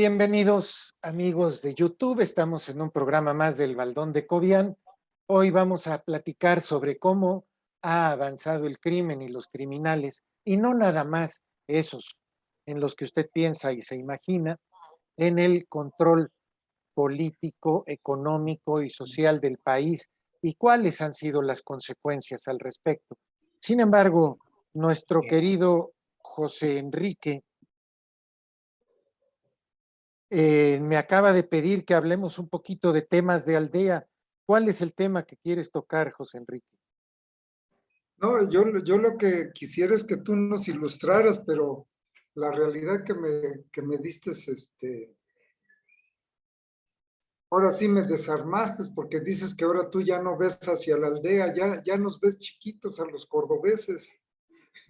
Bienvenidos amigos de YouTube, estamos en un programa más del Baldón de Cobian. Hoy vamos a platicar sobre cómo ha avanzado el crimen y los criminales, y no nada más esos en los que usted piensa y se imagina, en el control político, económico y social del país, y cuáles han sido las consecuencias al respecto. Sin embargo, nuestro querido José Enrique me acaba de pedir que hablemos un poquito de temas de aldea. ¿Cuál es el tema que quieres tocar, José Enrique? No, yo lo que quisiera es que tú nos ilustraras, pero la realidad que me diste, ahora sí me desarmaste, porque dices que ahora tú ya no ves hacia la aldea, ya nos ves chiquitos a los cordobeses.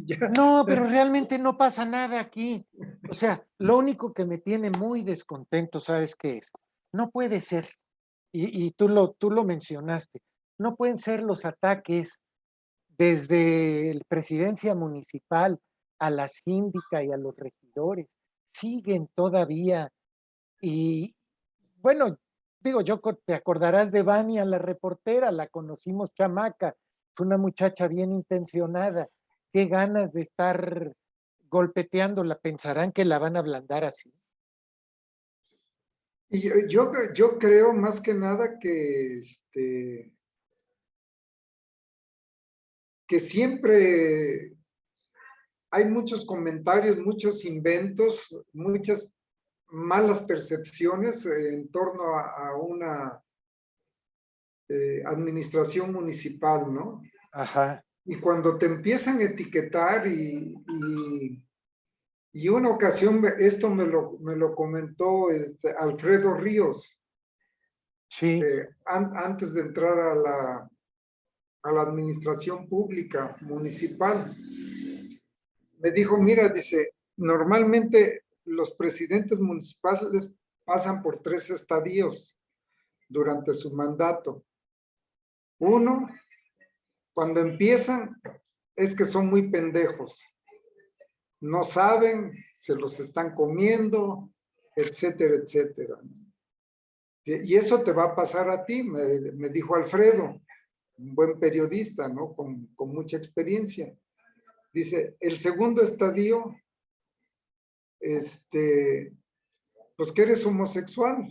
Ya, No, pero realmente no pasa nada aquí. O sea, lo único que me tiene muy descontento, ¿sabes qué es? No puede ser, y tú lo mencionaste, no pueden ser los ataques desde la presidencia municipal a la síndica y a los regidores. Siguen todavía. Y bueno, digo, te acordarás de Vania, la reportera, la conocimos chamaca, fue una muchacha bien intencionada. Qué ganas de estar golpeteándola, pensarán que la van a ablandar así. y yo creo más que nada que siempre hay muchos comentarios, muchos inventos, muchas malas percepciones en torno a una administración municipal, ¿no? Ajá, Y cuando te empiezan a etiquetar y una ocasión esto me lo comentó Alfredo Ríos, sí, antes de entrar a la administración pública municipal. Me dijo, mira, dice, normalmente los presidentes municipales pasan por 3 estadios durante su mandato. Uno, cuando empiezan, es que son muy pendejos. No saben, se los están comiendo, etcétera, etcétera. Y eso te va a pasar a ti, me dijo Alfredo, un buen periodista, ¿no? Con mucha experiencia. Dice, el segundo estadio, pues que eres homosexual,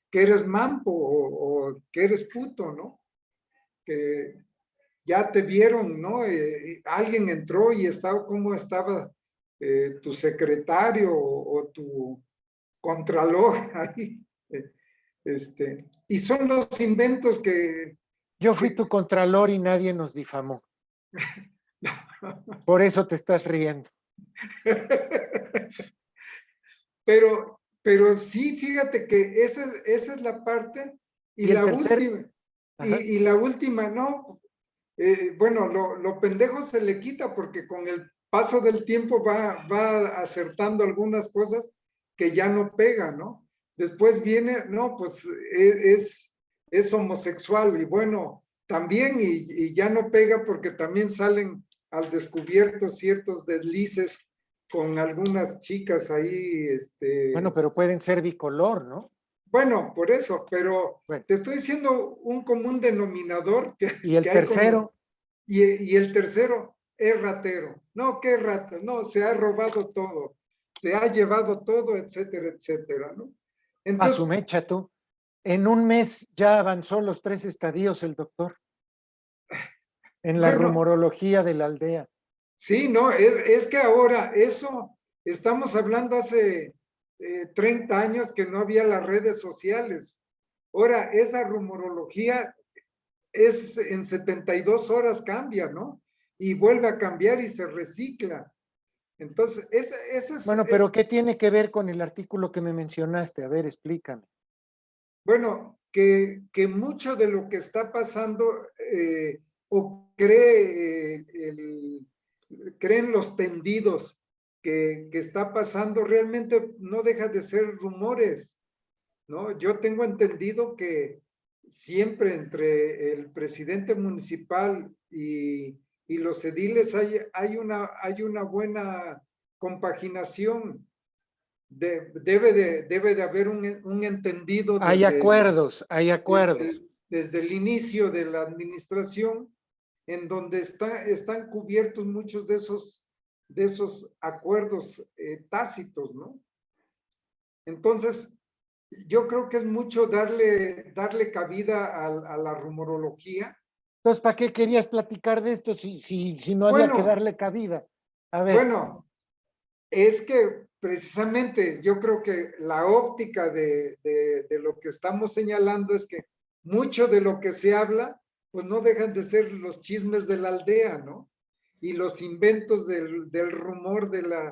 que eres mampo o que eres puto, ¿no? Que ya te vieron, ¿no? Alguien entró y estaba, ¿cómo estaba tu secretario o tu contralor ahí? Y son los inventos yo fui que tu contralor y nadie nos difamó. Por eso te estás riendo. pero sí, fíjate que esa es la parte y Y el la tercer, última, ajá, y la última, no, bueno, lo pendejo se le quita porque con el paso del tiempo va acertando algunas cosas que ya no pega, ¿no? Después viene, no, pues es homosexual y bueno, también y ya no pega porque también salen al descubierto ciertos deslices con algunas chicas ahí, bueno, pero pueden ser bicolor, ¿no? bueno, por eso, pero Bueno, te estoy diciendo un común denominador que, y el que hay con tercero, y el tercero es ratero. No, qué rato, no, se ha robado todo, se ha llevado todo, etcétera, etcétera, ¿no? a su Entonces, mecha tú. En un mes ya avanzó los 3 estadios el doctor, en la bueno, rumorología de la aldea. sí, no, es que ahora eso, estamos hablando hace 30 años que no había las redes sociales. Ahora, esa rumorología es en 72 horas cambia, ¿no? Y vuelve a cambiar y se recicla. Entonces, ese es, Bueno, pero ¿qué tiene que ver con el artículo que me mencionaste? A ver, explícame. bueno, que mucho de lo que está pasando o creen los tendidos que está pasando, realmente no deja de ser rumores, ¿no? Yo tengo entendido que siempre entre el presidente municipal y los ediles hay una buena compaginación. debe de haber un entendido Hay acuerdos, hay acuerdos. desde el inicio de la administración, en donde están cubiertos muchos de esos acuerdos tácitos, ¿no? Entonces, yo creo que es mucho darle cabida a la rumorología. Entonces, ¿para qué querías platicar de esto si no había que Bueno, darle cabida? A ver, bueno, es que precisamente yo creo que la óptica de lo que estamos señalando es que mucho de lo que se habla, pues no dejan de ser los chismes de la aldea, ¿no? Y los inventos del rumor de la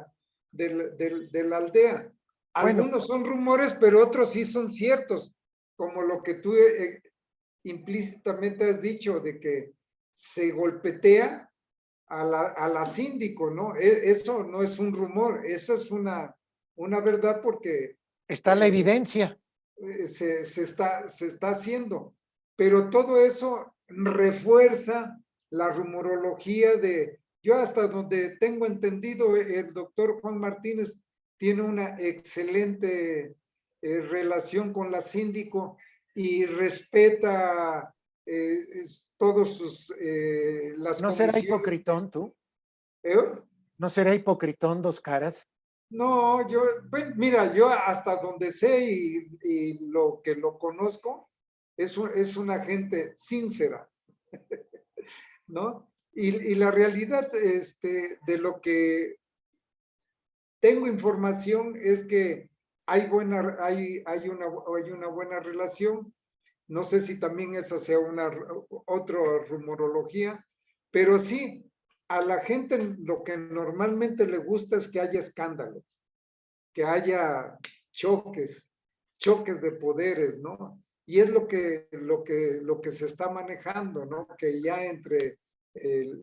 aldea. bueno, Algunos son rumores, pero otros sí son ciertos, como lo que tú implícitamente has dicho de que se golpetea a la síndico, ¿no? Eso no es un rumor, eso es una verdad porque está la evidencia. se está haciendo. Pero todo eso refuerza la rumorología yo hasta donde tengo entendido, el doctor Juan Martínez tiene una excelente relación con la síndico y respeta todos las ¿No será comisiones. hipocritón tú? ¿Eh? ¿No será hipocritón dos caras? No, bueno, mira, yo hasta donde sé y lo que lo conozco, es una gente sincera, ¿no? Y la realidad de lo que tengo información es que hay una buena relación. No sé si también esa sea otra rumorología, pero sí, a la gente lo que normalmente le gusta es que haya escándalo, que haya choques de poderes, ¿no? Y es lo que se está manejando, ¿no? Que ya entre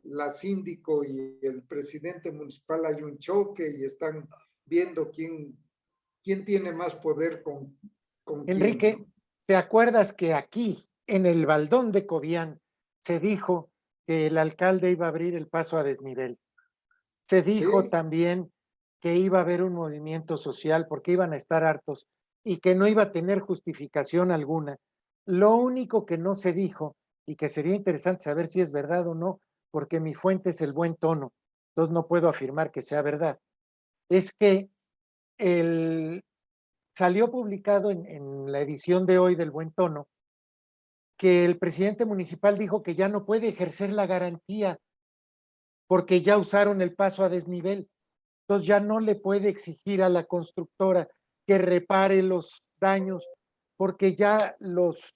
la síndico y el presidente municipal hay un choque y están viendo quién tiene más poder con quién, Enrique, ¿no? ¿te acuerdas que aquí, en el Baldón de Cobián, se dijo que el alcalde iba a abrir el paso a desnivel? Se dijo Sí, también que iba a haber un movimiento social porque iban a estar hartos y que no iba a tener justificación alguna. Lo único que no se dijo, y que sería interesante saber si es verdad o no, porque mi fuente es el buen tono, entonces no puedo afirmar que sea verdad, es que el, salió publicado en la edición de hoy del buen tono que el presidente municipal dijo que ya no puede ejercer la garantía porque ya usaron el paso a desnivel. Entonces ya no le puede exigir a la constructora que repare los daños porque ya los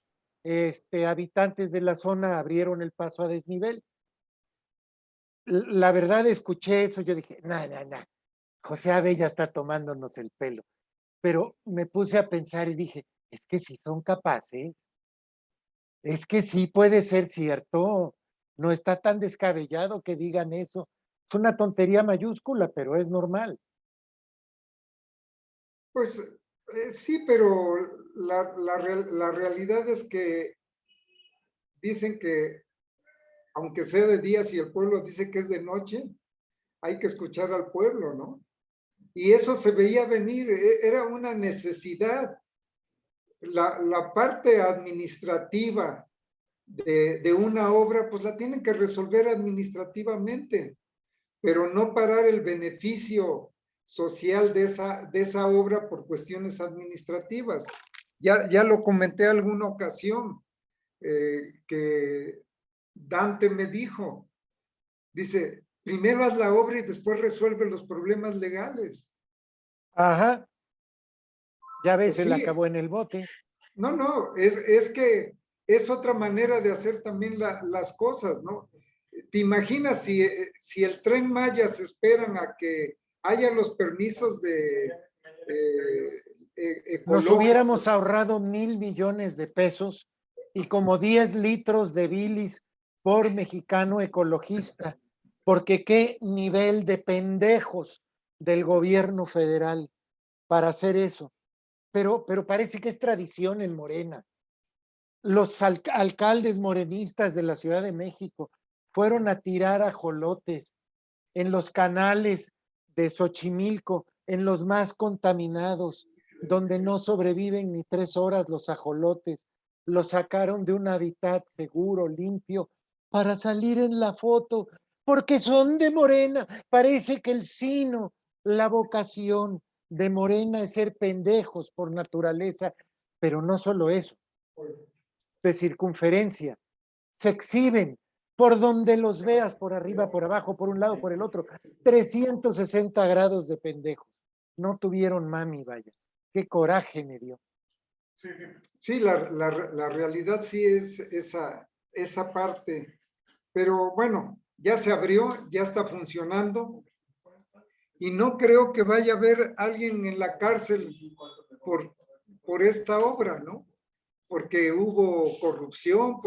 habitantes de la zona abrieron el paso a desnivel. La verdad escuché eso, yo dije, José Abella está tomándonos el pelo. Pero me puse a pensar y dije, es que si son capaces, es que sí puede ser cierto, no está tan descabellado que digan eso. Es una tontería mayúscula, pero es normal. pues sí, pero la realidad es que dicen que aunque sea de día, si el pueblo dice que es de noche, hay que escuchar al pueblo, ¿no? Y eso se veía venir, era una necesidad. La parte administrativa de una obra, pues la tienen que resolver administrativamente, pero no parar el beneficio social de esa obra por cuestiones administrativas. Ya lo comenté alguna ocasión, que Dante me dijo, dice, primero haz la obra y después resuelve los problemas legales. Ajá, ya ves, Pues se le sí, acabó en el bote. no, es que es otra manera de hacer también las cosas, ¿no? ¿Te imaginas si el Tren Maya se esperan a que haya los permisos Nos hubiéramos ecológicos? ahorrado 1,000 millones de pesos y como 10 litros de bilis por mexicano ecologista, porque qué nivel de pendejos del gobierno federal para hacer eso. Pero parece que es tradición en Morena. Los alcaldes morenistas de la Ciudad de México fueron a tirar ajolotes en los canales de Xochimilco en los más contaminados, donde no sobreviven ni 3 horas los ajolotes. Los sacaron de un hábitat seguro, limpio, para salir en la foto, porque son de Morena. Parece que el sino, la vocación de Morena es ser pendejos por naturaleza, pero no solo eso, de circunferencia, se exhiben por donde los veas, por arriba, por abajo, por un lado, por el otro, 360 grados de pendejos. No tuvieron mami, vaya. Qué coraje me dio. Sí, la realidad sí es esa parte, pero bueno, ya se abrió, ya está funcionando y no creo que vaya a haber alguien en la cárcel por esta obra, ¿no? Porque hubo corrupción,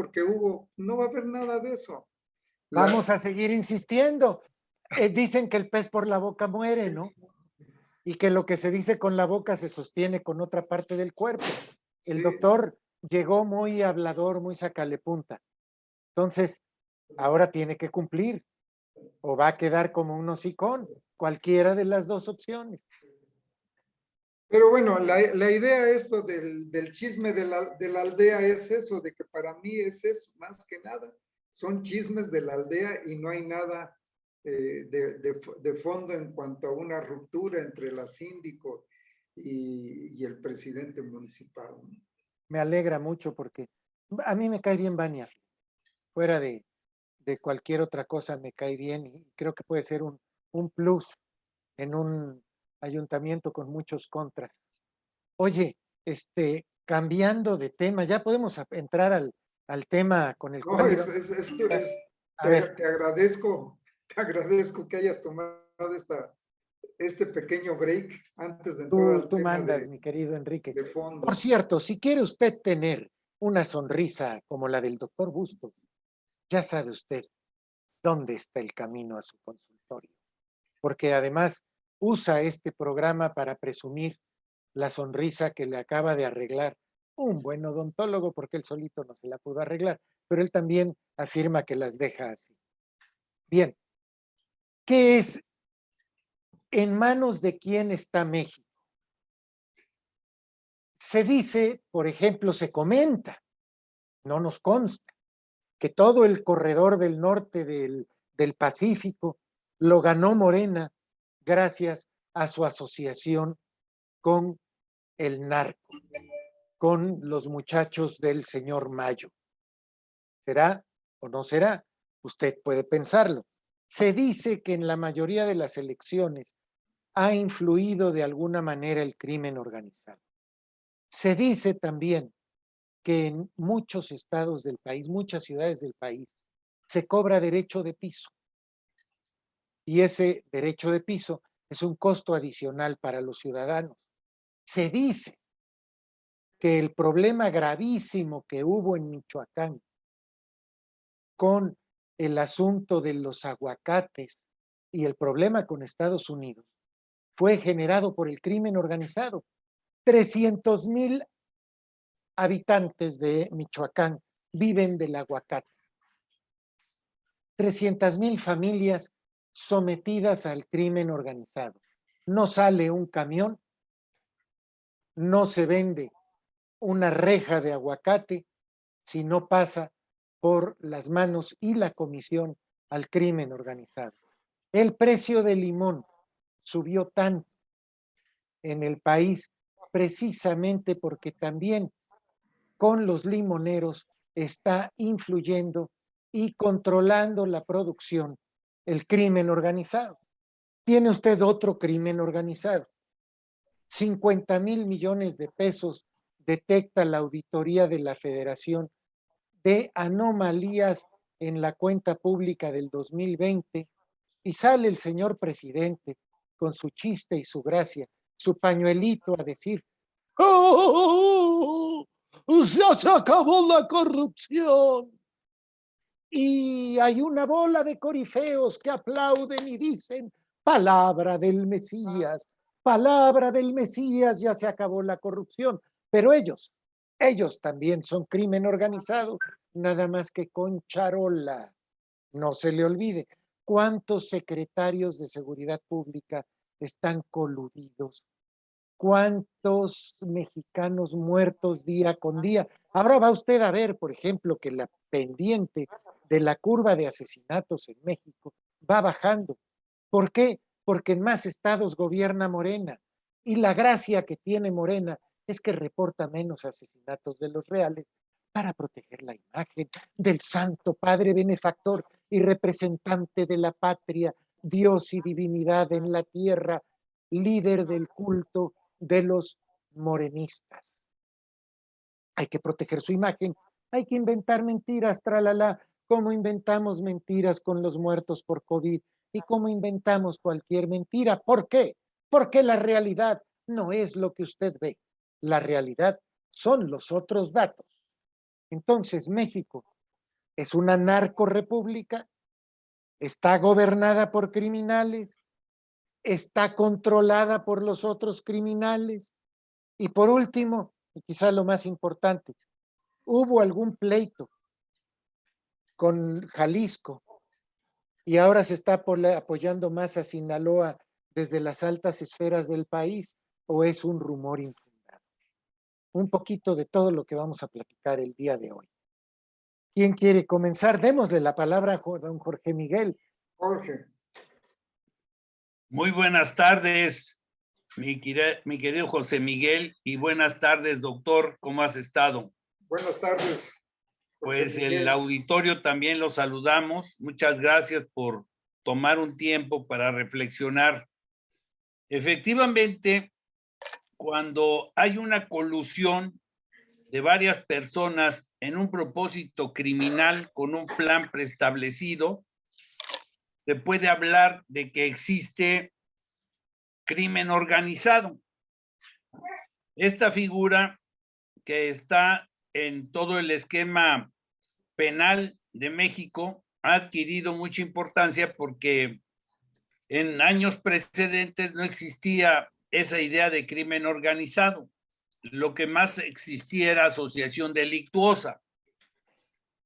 no va a haber nada de eso. Vamos a seguir insistiendo. Dicen que el pez por la boca muere, ¿no? Y que lo que se dice con la boca se sostiene con otra parte del cuerpo. El Sí, doctor llegó muy hablador, muy sacalepunta. Entonces, ahora tiene que cumplir o va a quedar como un hocicón, cualquiera de las dos opciones. pero bueno, la idea esto del chisme de la aldea es eso, de que para mí es eso, más que nada. Son chismes de la aldea y no hay nada de fondo en cuanto a una ruptura entre la síndico y el presidente municipal, ¿no? Me alegra mucho porque a mí me cae bien Bania, fuera de cualquier otra cosa me cae bien y creo que puede ser un plus en un ayuntamiento con muchos contras. Oye, cambiando de tema, ya podemos entrar al tema con el No, cual íbamos. A ver, te agradezco que hayas tomado este pequeño break antes de entrar al tú tema mandas, mi querido Enrique. de Por fondo. cierto, si quiere usted tener una sonrisa como la del doctor Bustos, ya sabe usted dónde está el camino a su consultorio, porque además usa este programa para presumir la sonrisa que le acaba de arreglar un buen odontólogo, porque él solito no se la pudo arreglar, pero él también afirma que las deja así. Bien, ¿qué es en manos de quién está México? Se dice, por ejemplo, se comenta, no nos consta, que todo el corredor del norte del Pacífico lo ganó Morena gracias a su asociación con el narco, con los muchachos del señor Mayo. ¿Será o no será? Usted puede pensarlo. Se dice que en la mayoría de las elecciones ha influido de alguna manera el crimen organizado. Se dice también que en muchos estados del país, muchas ciudades del país, se cobra derecho de piso. Y ese derecho de piso es un costo adicional para los ciudadanos. Se dice que el problema gravísimo que hubo en Michoacán con el asunto de los aguacates y el problema con Estados Unidos fue generado por el crimen organizado. 300,000 habitantes de Michoacán viven del aguacate. 300,000 familias sometidas al crimen organizado. No sale un camión, no se vende una reja de aguacate si no pasa por las manos y la comisión al crimen organizado. El precio del limón subió tanto en el país precisamente porque también con los limoneros está influyendo y controlando la producción el crimen organizado. Tiene usted otro crimen organizado. 50,000 millones de pesos detecta la auditoría de la Federación de anomalías en la cuenta pública del 2020 y sale el señor presidente con su chiste y su gracia, su pañuelito a decir, ¡oh! ¡Ya se acabó la corrupción! Y hay una bola de corifeos que aplauden y dicen, palabra del Mesías, ya se acabó la corrupción. Pero ellos también son crimen organizado, nada más que con charola. No se le olvide, ¿cuántos secretarios de seguridad pública están coludidos. ¿Cuántos mexicanos muertos día con día? Ahora va usted a ver, por ejemplo, que la pendiente de la curva de asesinatos en México va bajando. ¿Por qué? Porque en más estados gobierna Morena. Y la gracia que tiene Morena es que reporta menos asesinatos de los reales para proteger la imagen del Santo Padre benefactor y representante de la patria, Dios y divinidad en la tierra, líder del culto de los morenistas. Hay que proteger su imagen, hay que inventar mentiras, tralala, como inventamos mentiras con los muertos por COVID y como inventamos cualquier mentira. ¿Por qué? Porque la realidad no es lo que usted ve. La realidad son los otros datos. Entonces, México es una narcorepública, está gobernada por criminales, está controlada por los otros criminales. Y por último, y quizá lo más importante, hubo algún pleito con Jalisco y ahora se está apoyando más a Sinaloa desde las altas esferas del país, o es un rumor infundado. Un poquito de todo lo que vamos a platicar el día de hoy. ¿Quién quiere comenzar? Démosle la palabra a don Jorge Miguel. Jorge. Muy buenas tardes, mi querido José Miguel, y buenas tardes, doctor. ¿Cómo has estado? Buenas tardes. Pues el auditorio también lo saludamos. Muchas gracias por tomar un tiempo para reflexionar. Efectivamente, cuando hay una colusión de varias personas en un propósito criminal con un plan preestablecido, se puede hablar de que existe crimen organizado. Esta figura que está en todo el esquema penal de México ha adquirido mucha importancia porque en años precedentes no existía esa idea de crimen organizado. Lo que más existía era asociación delictuosa.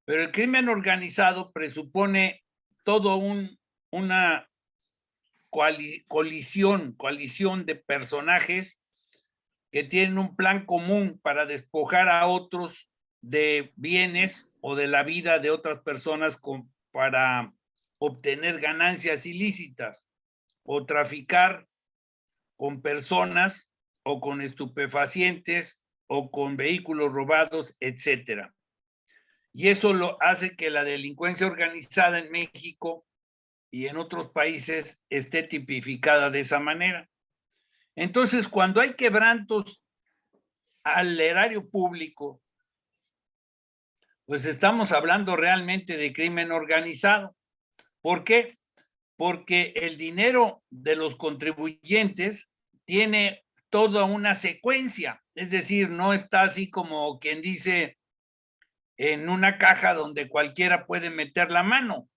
Pero el crimen organizado presupone todo una coalición de personajes que tienen un plan común para despojar a otros de bienes o de la vida de otras personas para obtener ganancias ilícitas o traficar con personas o con estupefacientes o con vehículos robados, etcétera. Y eso lo hace que la delincuencia organizada en México y en otros países esté tipificada de esa manera. Entonces, cuando hay quebrantos al erario público, pues estamos hablando realmente de crimen organizado. ¿Por qué? Porque el dinero de los contribuyentes tiene toda una secuencia, es decir, no está así como quien dice en una caja donde cualquiera puede meter la mano,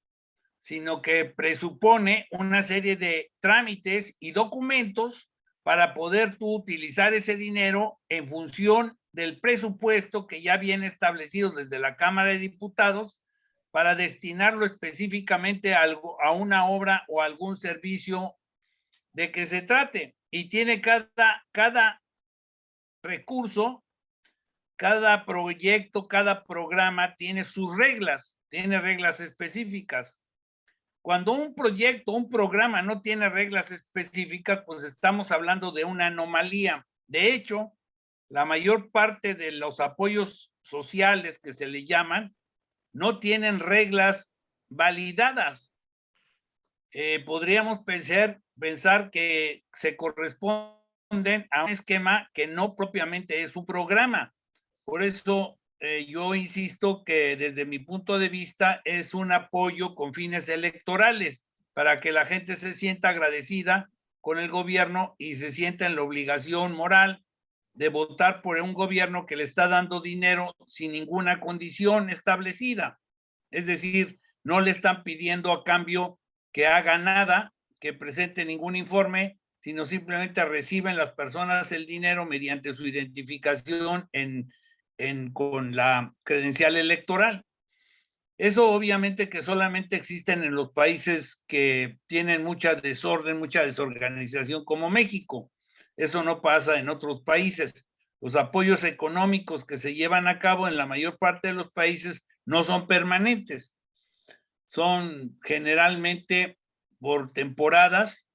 sino que presupone una serie de trámites y documentos para poder tú utilizar ese dinero en función del presupuesto que ya viene establecido desde la Cámara de Diputados para destinarlo específicamente a una obra o algún servicio de que se trate. Y tiene cada recurso, cada proyecto, cada programa tiene sus reglas, tiene reglas específicas. Cuando un proyecto, un programa no tiene reglas específicas, pues estamos hablando de una anomalía. De hecho, la mayor parte de los apoyos sociales que se le llaman no tienen reglas validadas. Podríamos pensar que se corresponden a un esquema que no propiamente es un programa. Por eso yo insisto que desde mi punto de vista es un apoyo con fines electorales para que la gente se sienta agradecida con el gobierno y se sienta en la obligación moral de votar por un gobierno que le está dando dinero sin ninguna condición establecida. Es decir, no le están pidiendo a cambio que haga nada, que presente ningún informe, sino simplemente reciben las personas el dinero mediante su identificación con la credencial electoral. Eso obviamente que solamente existen en los países que tienen mucha desorden, mucha desorganización como México. Eso no pasa en otros países. Los apoyos económicos que se llevan a cabo en la mayor parte de los países no son permanentes. Son generalmente por temporadas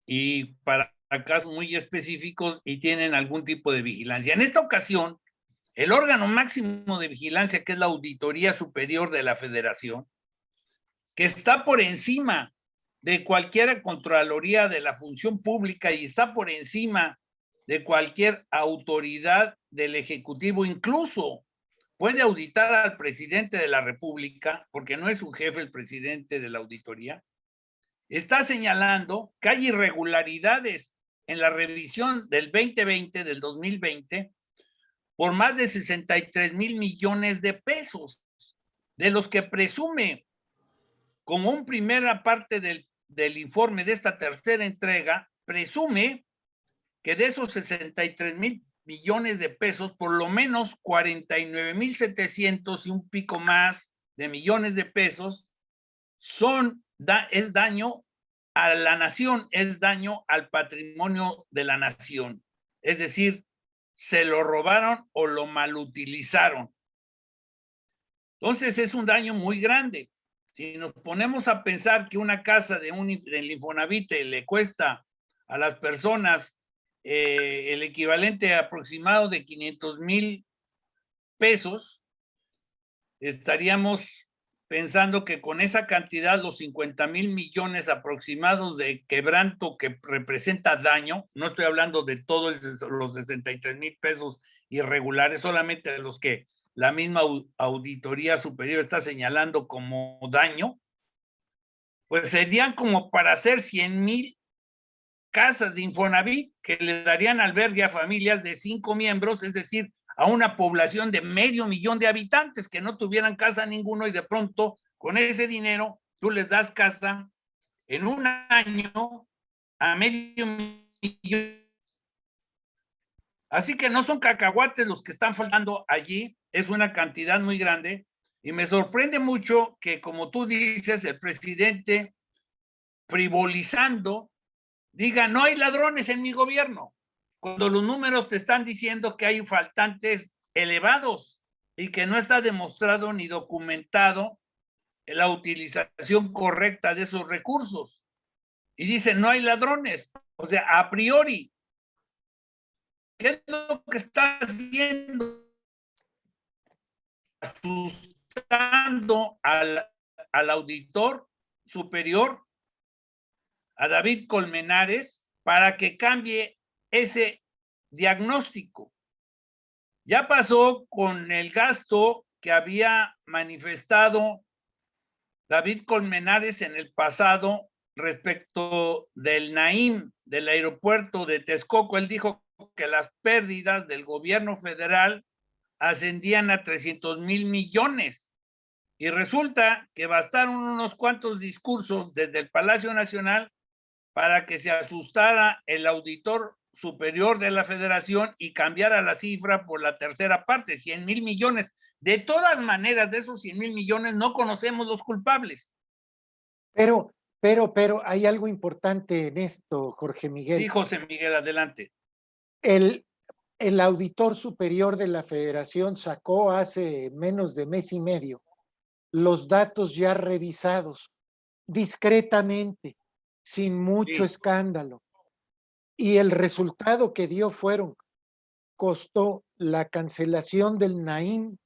y para casos muy específicos y tienen algún tipo de vigilancia. En esta ocasión, el órgano máximo de vigilancia, que es la Auditoría Superior de la Federación, que está por encima de cualquier Contraloría de la Función Pública y está por encima de cualquier autoridad del Ejecutivo, incluso puede auditar al presidente de la República, porque no es un jefe el presidente de la auditoría, está señalando que hay irregularidades en la revisión del 2020, del 2020, por más de 63,000 millones de pesos, de los que presume, como una primera parte del informe de esta tercera entrega, presume que de esos 63,000 millones de pesos, por lo menos 49,700 y un pico más de millones de pesos es daño a la nación, es daño al patrimonio de la nación. Es decir, se lo robaron o lo malutilizaron. Entonces es un daño muy grande. Si nos ponemos a pensar que una casa del Infonavit le cuesta a las personas el equivalente aproximado de 500,000 pesos, estaríamos pensando que con esa cantidad, los 50,000 millones aproximados de quebranto que representa daño, no estoy hablando de todos los 63,000 pesos irregulares, solamente de los que la misma Auditoría Superior está señalando como daño, pues serían como para hacer 100,000 casas de Infonavit que le darían albergue a familias de 5 miembros, es decir, a una población de 500,000 de habitantes que no tuvieran casa ninguno y de pronto con ese dinero tú les das casa en un año a 500,000. Así que no son cacahuates los que están faltando allí, es una cantidad muy grande y me sorprende mucho que, como tú dices, el presidente frivolizando diga, no hay ladrones en mi gobierno, cuando los números te están diciendo que hay faltantes elevados y que no está demostrado ni documentado la utilización correcta de esos recursos. Y dice, no hay ladrones. O sea, a priori, ¿qué es lo que está haciendo? Asustando al auditor superior, a David Colmenares, para que cambie ese diagnóstico. Ya pasó con el gasto que había manifestado David Colmenares en el pasado respecto del Naim, del aeropuerto de Texcoco. Él dijo que las pérdidas del gobierno federal ascendían a 300,000 millones. Y resulta que bastaron unos cuantos discursos desde el Palacio Nacional para que se asustara el auditor superior de la Federación y cambiara la cifra por la tercera parte, 100,000 millones. De todas maneras, de esos 100,000 millones no conocemos los culpables. Pero hay algo importante en esto, Jorge Miguel. Sí, José Miguel, adelante. El auditor superior de la Federación sacó hace menos de mes y medio los datos ya revisados discretamente, sin mucho escándalo. Y el resultado que dio costó la cancelación del Naim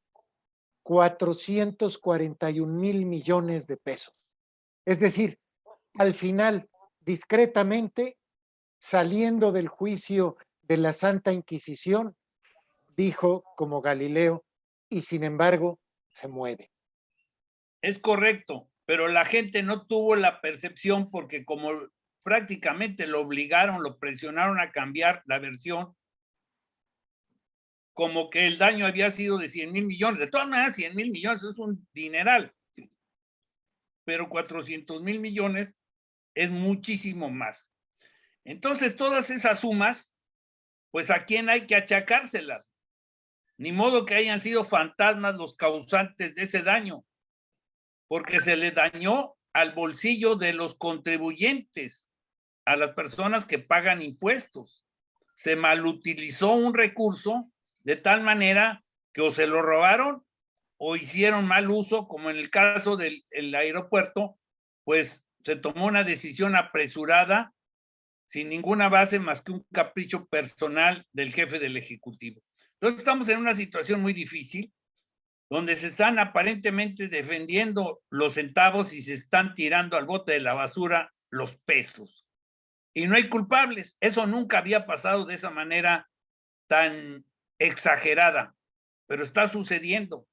441,000 millones de pesos. Es decir, al final, discretamente, saliendo del juicio de la Santa Inquisición, dijo como Galileo, y sin embargo, se mueve. Es correcto, pero la gente no tuvo la percepción porque como prácticamente lo obligaron, lo presionaron a cambiar la versión, como que el daño había sido de 100,000 millones. De todas maneras, 100,000 millones es un dineral, pero 400,000 millones es muchísimo más. Entonces, todas esas sumas, pues a quién hay que achacárselas. Ni modo que hayan sido fantasmas los causantes de ese daño. porque se le dañó al bolsillo de los contribuyentes, a las personas que pagan impuestos. Se malutilizó un recurso de tal manera que o se lo robaron o hicieron mal uso, como en el caso del aeropuerto, pues se tomó una decisión apresurada sin ninguna base más que un capricho personal del jefe del Ejecutivo. Entonces estamos en una situación muy difícil, donde se están aparentemente defendiendo los centavos y se están tirando al bote de la basura los pesos. Y no hay culpables. Eso nunca había pasado de esa manera tan exagerada, pero está sucediendo.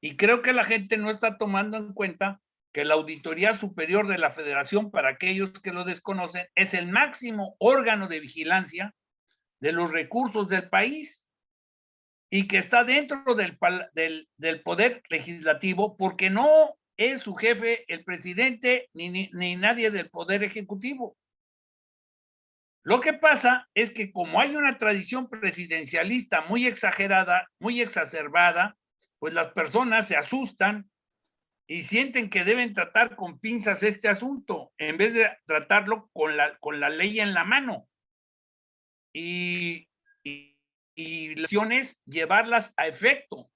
Y creo que la gente no está tomando en cuenta que la Auditoría Superior de la Federación, para aquellos que lo desconocen, es el máximo órgano de vigilancia de los recursos del país y que está dentro del poder legislativo, porque no es su jefe el presidente ni nadie del poder ejecutivo. Lo que pasa es que como hay una tradición presidencialista muy exagerada, muy exacerbada, pues las personas se asustan y sienten que deben tratar con pinzas este asunto, en vez de tratarlo con la ley en la mano. Y, y las acciones, llevarlas a efecto,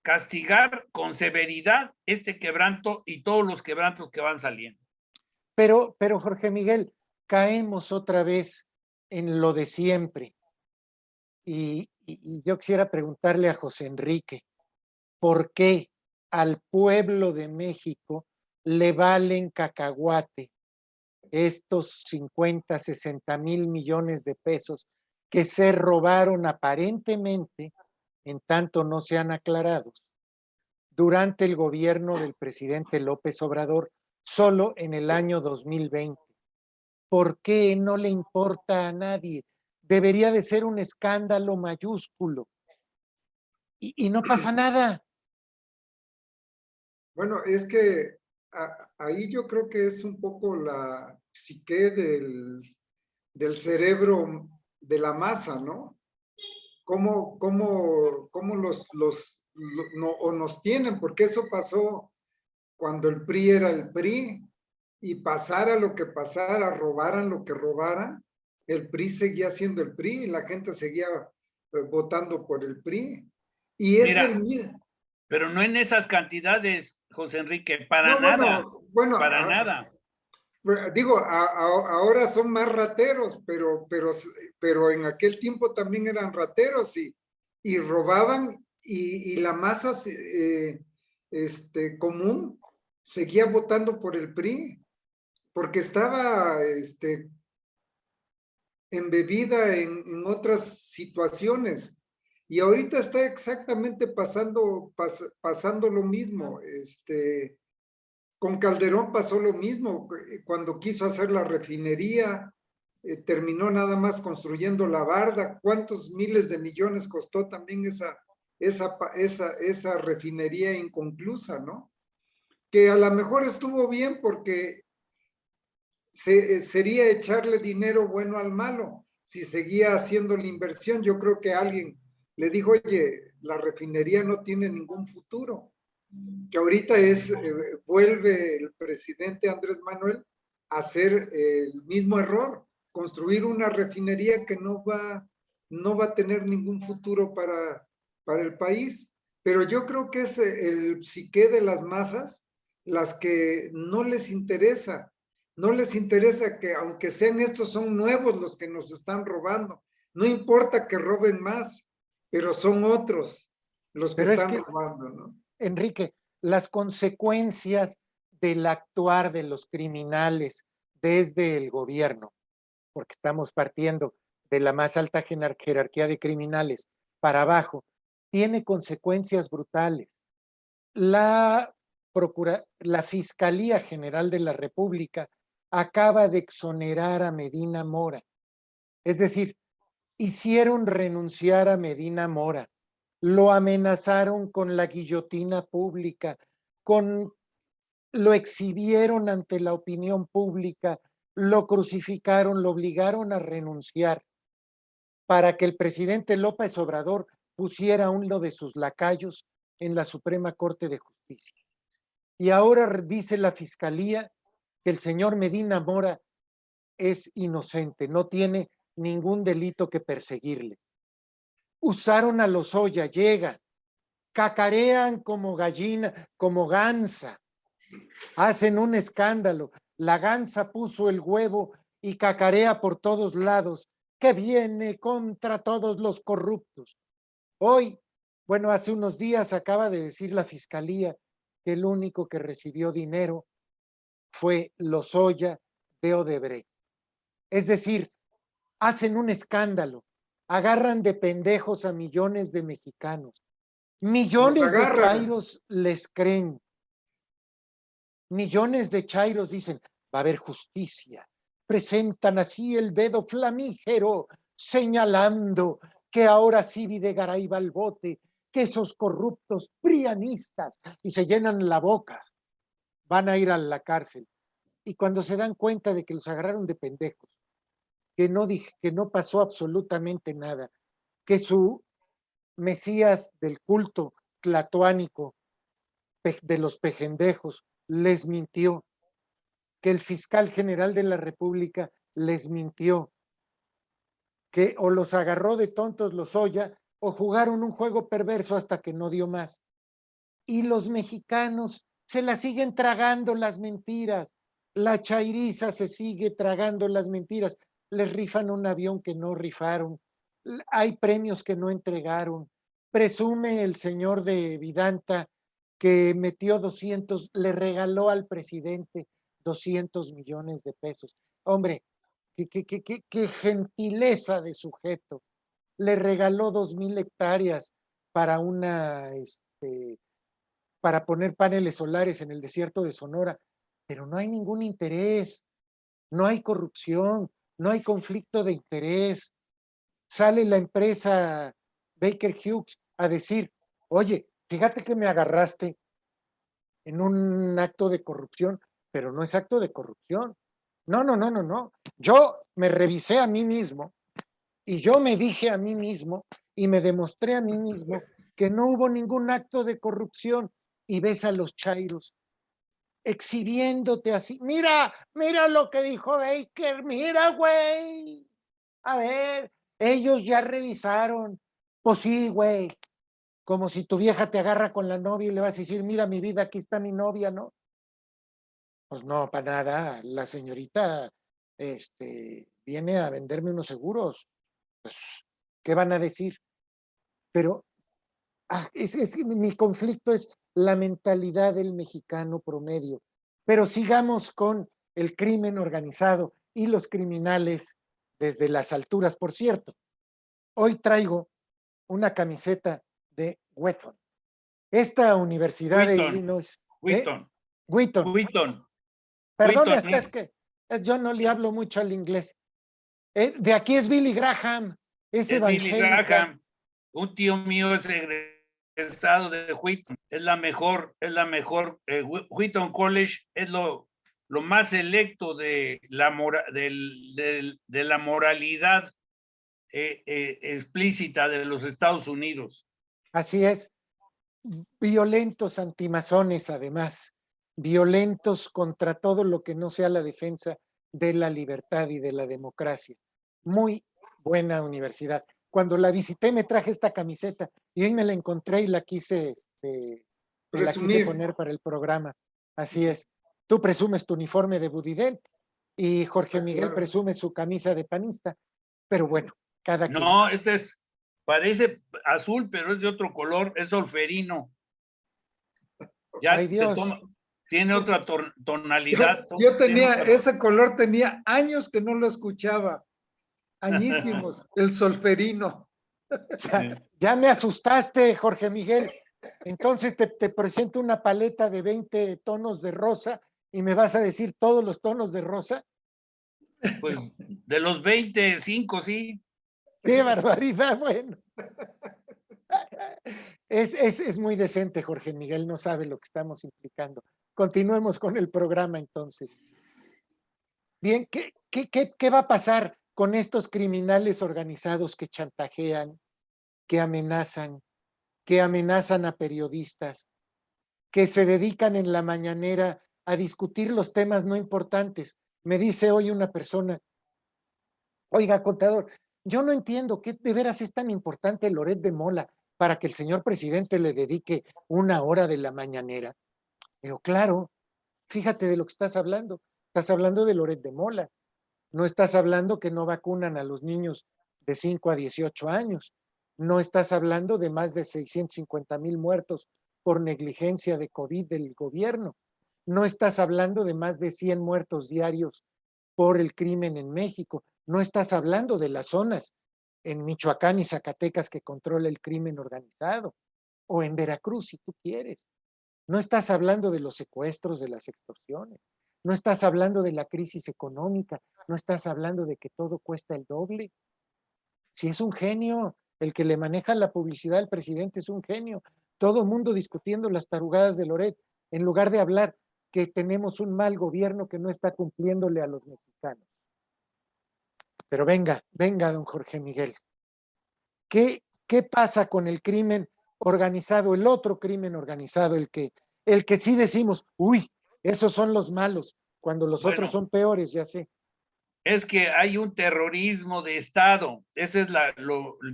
castigar con severidad este quebranto y todos los quebrantos que van saliendo. Pero Jorge Miguel, caemos otra vez en lo de siempre. Y yo quisiera preguntarle a José Enrique, ¿por qué al pueblo de México le valen cacahuate estos 50, 60 mil millones de pesos que se robaron aparentemente, en tanto no sean aclarados, durante el gobierno del presidente López Obrador, solo en el año 2020? ¿Por qué no le importa a nadie? Debería de ser un escándalo mayúsculo. Y no pasa nada. Bueno, es que ahí yo creo que es un poco la psique del cerebro de la masa, ¿no? Cómo o nos tienen, porque eso pasó cuando el PRI era el PRI y pasara lo que pasara, robaran lo que robaran, el PRI seguía siendo el PRI y la gente seguía votando por el PRI. Y es Mira, el mismo. pero no en esas cantidades, José Enrique, para No, nada, bueno, para nada. digo, ahora son más rateros, pero en aquel tiempo también eran rateros y robaban y la masa común seguía votando por el PRI porque estaba embebida en otras situaciones. Y ahorita está exactamente pasando lo mismo. Con Calderón pasó lo mismo. Cuando quiso hacer la refinería, terminó nada más construyendo la barda. ¿Cuántos miles de millones costó también esa refinería inconclusa, ¿no? Que a lo mejor estuvo bien porque sería echarle dinero bueno al malo. Si seguía haciendo la inversión, yo creo que alguien le dijo, oye, la refinería no tiene ningún futuro. Que ahorita vuelve el presidente Andrés Manuel a hacer el mismo error, construir una refinería que no va a tener ningún futuro para el país. Pero yo creo que es el psique de las masas las que no les interesa que aunque sean estos, son nuevos los que nos están robando. No importa que roben más, pero son otros los que Pero es están que, robando, ¿no? Enrique, las consecuencias del actuar de los criminales desde el gobierno, porque estamos partiendo de la más alta jerarquía de criminales para abajo, tiene consecuencias brutales. La Fiscalía General de la República acaba de exonerar a Medina Mora. Es decir, hicieron renunciar a Medina Mora, lo amenazaron con la guillotina pública, lo exhibieron ante la opinión pública, lo crucificaron, lo obligaron a renunciar para que el presidente López Obrador pusiera a uno de sus lacayos en la Suprema Corte de Justicia. Y ahora dice la fiscalía que el señor Medina Mora es inocente, no tiene ningún delito que perseguirle. Usaron a Lozoya, llega, cacarean como gallina, como gansa, hacen un escándalo. La gansa puso el huevo y cacarea por todos lados, que viene contra todos los corruptos. Hoy, bueno, hace unos días acaba de decir la fiscalía que el único que recibió dinero fue Lozoya de Odebrecht. Es decir, hacen un escándalo, agarran de pendejos a millones de mexicanos. Millones de chairos les creen. Millones de chairos dicen, va a haber justicia. Presentan así el dedo flamígero, señalando que ahora sí Videgaray va al bote, que esos corruptos prianistas, y se llenan la boca, van a ir a la cárcel. Y cuando se dan cuenta de que los agarraron de pendejos, que no pasó absolutamente nada, que su Mesías del culto tlatoánico de los pejendejos les mintió, que el fiscal general de la República les mintió, que o los agarró de tontos Lozoya o jugaron un juego perverso hasta que no dio más. Y los mexicanos se la siguen tragando las mentiras. La chairiza se sigue tragando las mentiras. Les rifan un avión que no rifaron. Hay premios que no entregaron. Presume el señor de Vidanta que metió 200, le regaló al presidente 200 millones de pesos. Hombre, qué gentileza de sujeto. Le regaló 2,000 hectáreas para para poner paneles solares en el desierto de Sonora, pero no hay ningún interés, no hay corrupción, no hay conflicto de interés. Sale la empresa Baker Hughes a decir, oye, fíjate que me agarraste en un acto de corrupción, pero no es acto de corrupción. No, no, no, no, no. Yo me revisé a mí mismo y yo me dije a mí mismo y me demostré a mí mismo que no hubo ningún acto de corrupción. Y ves a los chairos exhibiéndote así. Mira, mira lo que dijo Baker, mira, güey. A ver, ellos ya revisaron. Pues sí, güey. Como si tu vieja te agarra con la novia y le vas a decir, mira mi vida, aquí está mi novia, ¿no? Pues no, para nada. La señorita viene a venderme unos seguros. Pues, ¿qué van a decir? Pero mi conflicto es la mentalidad del mexicano promedio. Pero sigamos con el crimen organizado y los criminales desde las alturas. Por cierto, hoy traigo una camiseta de Wheaton. Esta universidad de Illinois. Wheaton. Perdón, es que yo no le hablo mucho al inglés. De aquí es Billy Graham. Es Billy Graham. Un tío mío es egresado de Wheaton. Es la mejor. Wheaton College es lo más selecto de la moralidad explícita de los Estados Unidos. Así es. Violentos antimasones, además. Violentos contra todo lo que no sea la defensa de la libertad y de la democracia. Muy buena universidad. Cuando la visité me traje esta camiseta y hoy me la encontré y la quise poner para el programa. Así es. Tú presumes tu uniforme de Budident y Jorge Miguel presume su camisa de panista. Pero bueno, cada quien. No, parece azul, pero es de otro color, es solferino. Ya Ay, Dios. Tiene otra tonalidad. Yo tenía, ese color tenía años que no lo escuchaba. Añísimos, el solferino. Ya me asustaste, Jorge Miguel. Entonces te presento una paleta de 20 tonos de rosa y me vas a decir todos los tonos de rosa. Pues de los 25, sí. ¡Qué barbaridad! Bueno. Es muy decente, Jorge Miguel, no sabe lo que estamos implicando. Continuemos con el programa entonces. Bien, ¿qué va a pasar con estos criminales organizados que chantajean, que amenazan a periodistas, que se dedican en la mañanera a discutir los temas no importantes. Me dice hoy una persona, oiga, contador, yo no entiendo qué de veras es tan importante Loret de Mola para que el señor presidente le dedique 1 hora de la mañanera. Digo, claro, fíjate de lo que estás hablando. Estás hablando de Loret de Mola. No estás hablando que no vacunan a los niños de 5 a 18 años. No estás hablando de más de 650,000 muertos por negligencia de COVID del gobierno. No estás hablando de más de 100 muertos diarios por el crimen en México. No estás hablando de las zonas en Michoacán y Zacatecas que controla el crimen organizado, o en Veracruz, si tú quieres. No estás hablando de los secuestros, de las extorsiones. No estás hablando de la crisis económica. No estás hablando de que todo cuesta el doble. Si es un genio, el que le maneja la publicidad al presidente es un genio. Todo el mundo discutiendo las tarugadas de Loret, en lugar de hablar que tenemos un mal gobierno que no está cumpliéndole a los mexicanos. Pero venga, venga, don Jorge Miguel. ¿Qué pasa con el crimen organizado, el otro crimen organizado, el que sí decimos, uy, esos son los malos, cuando los otros son peores, ya sé? Es que hay un terrorismo de Estado. Ese es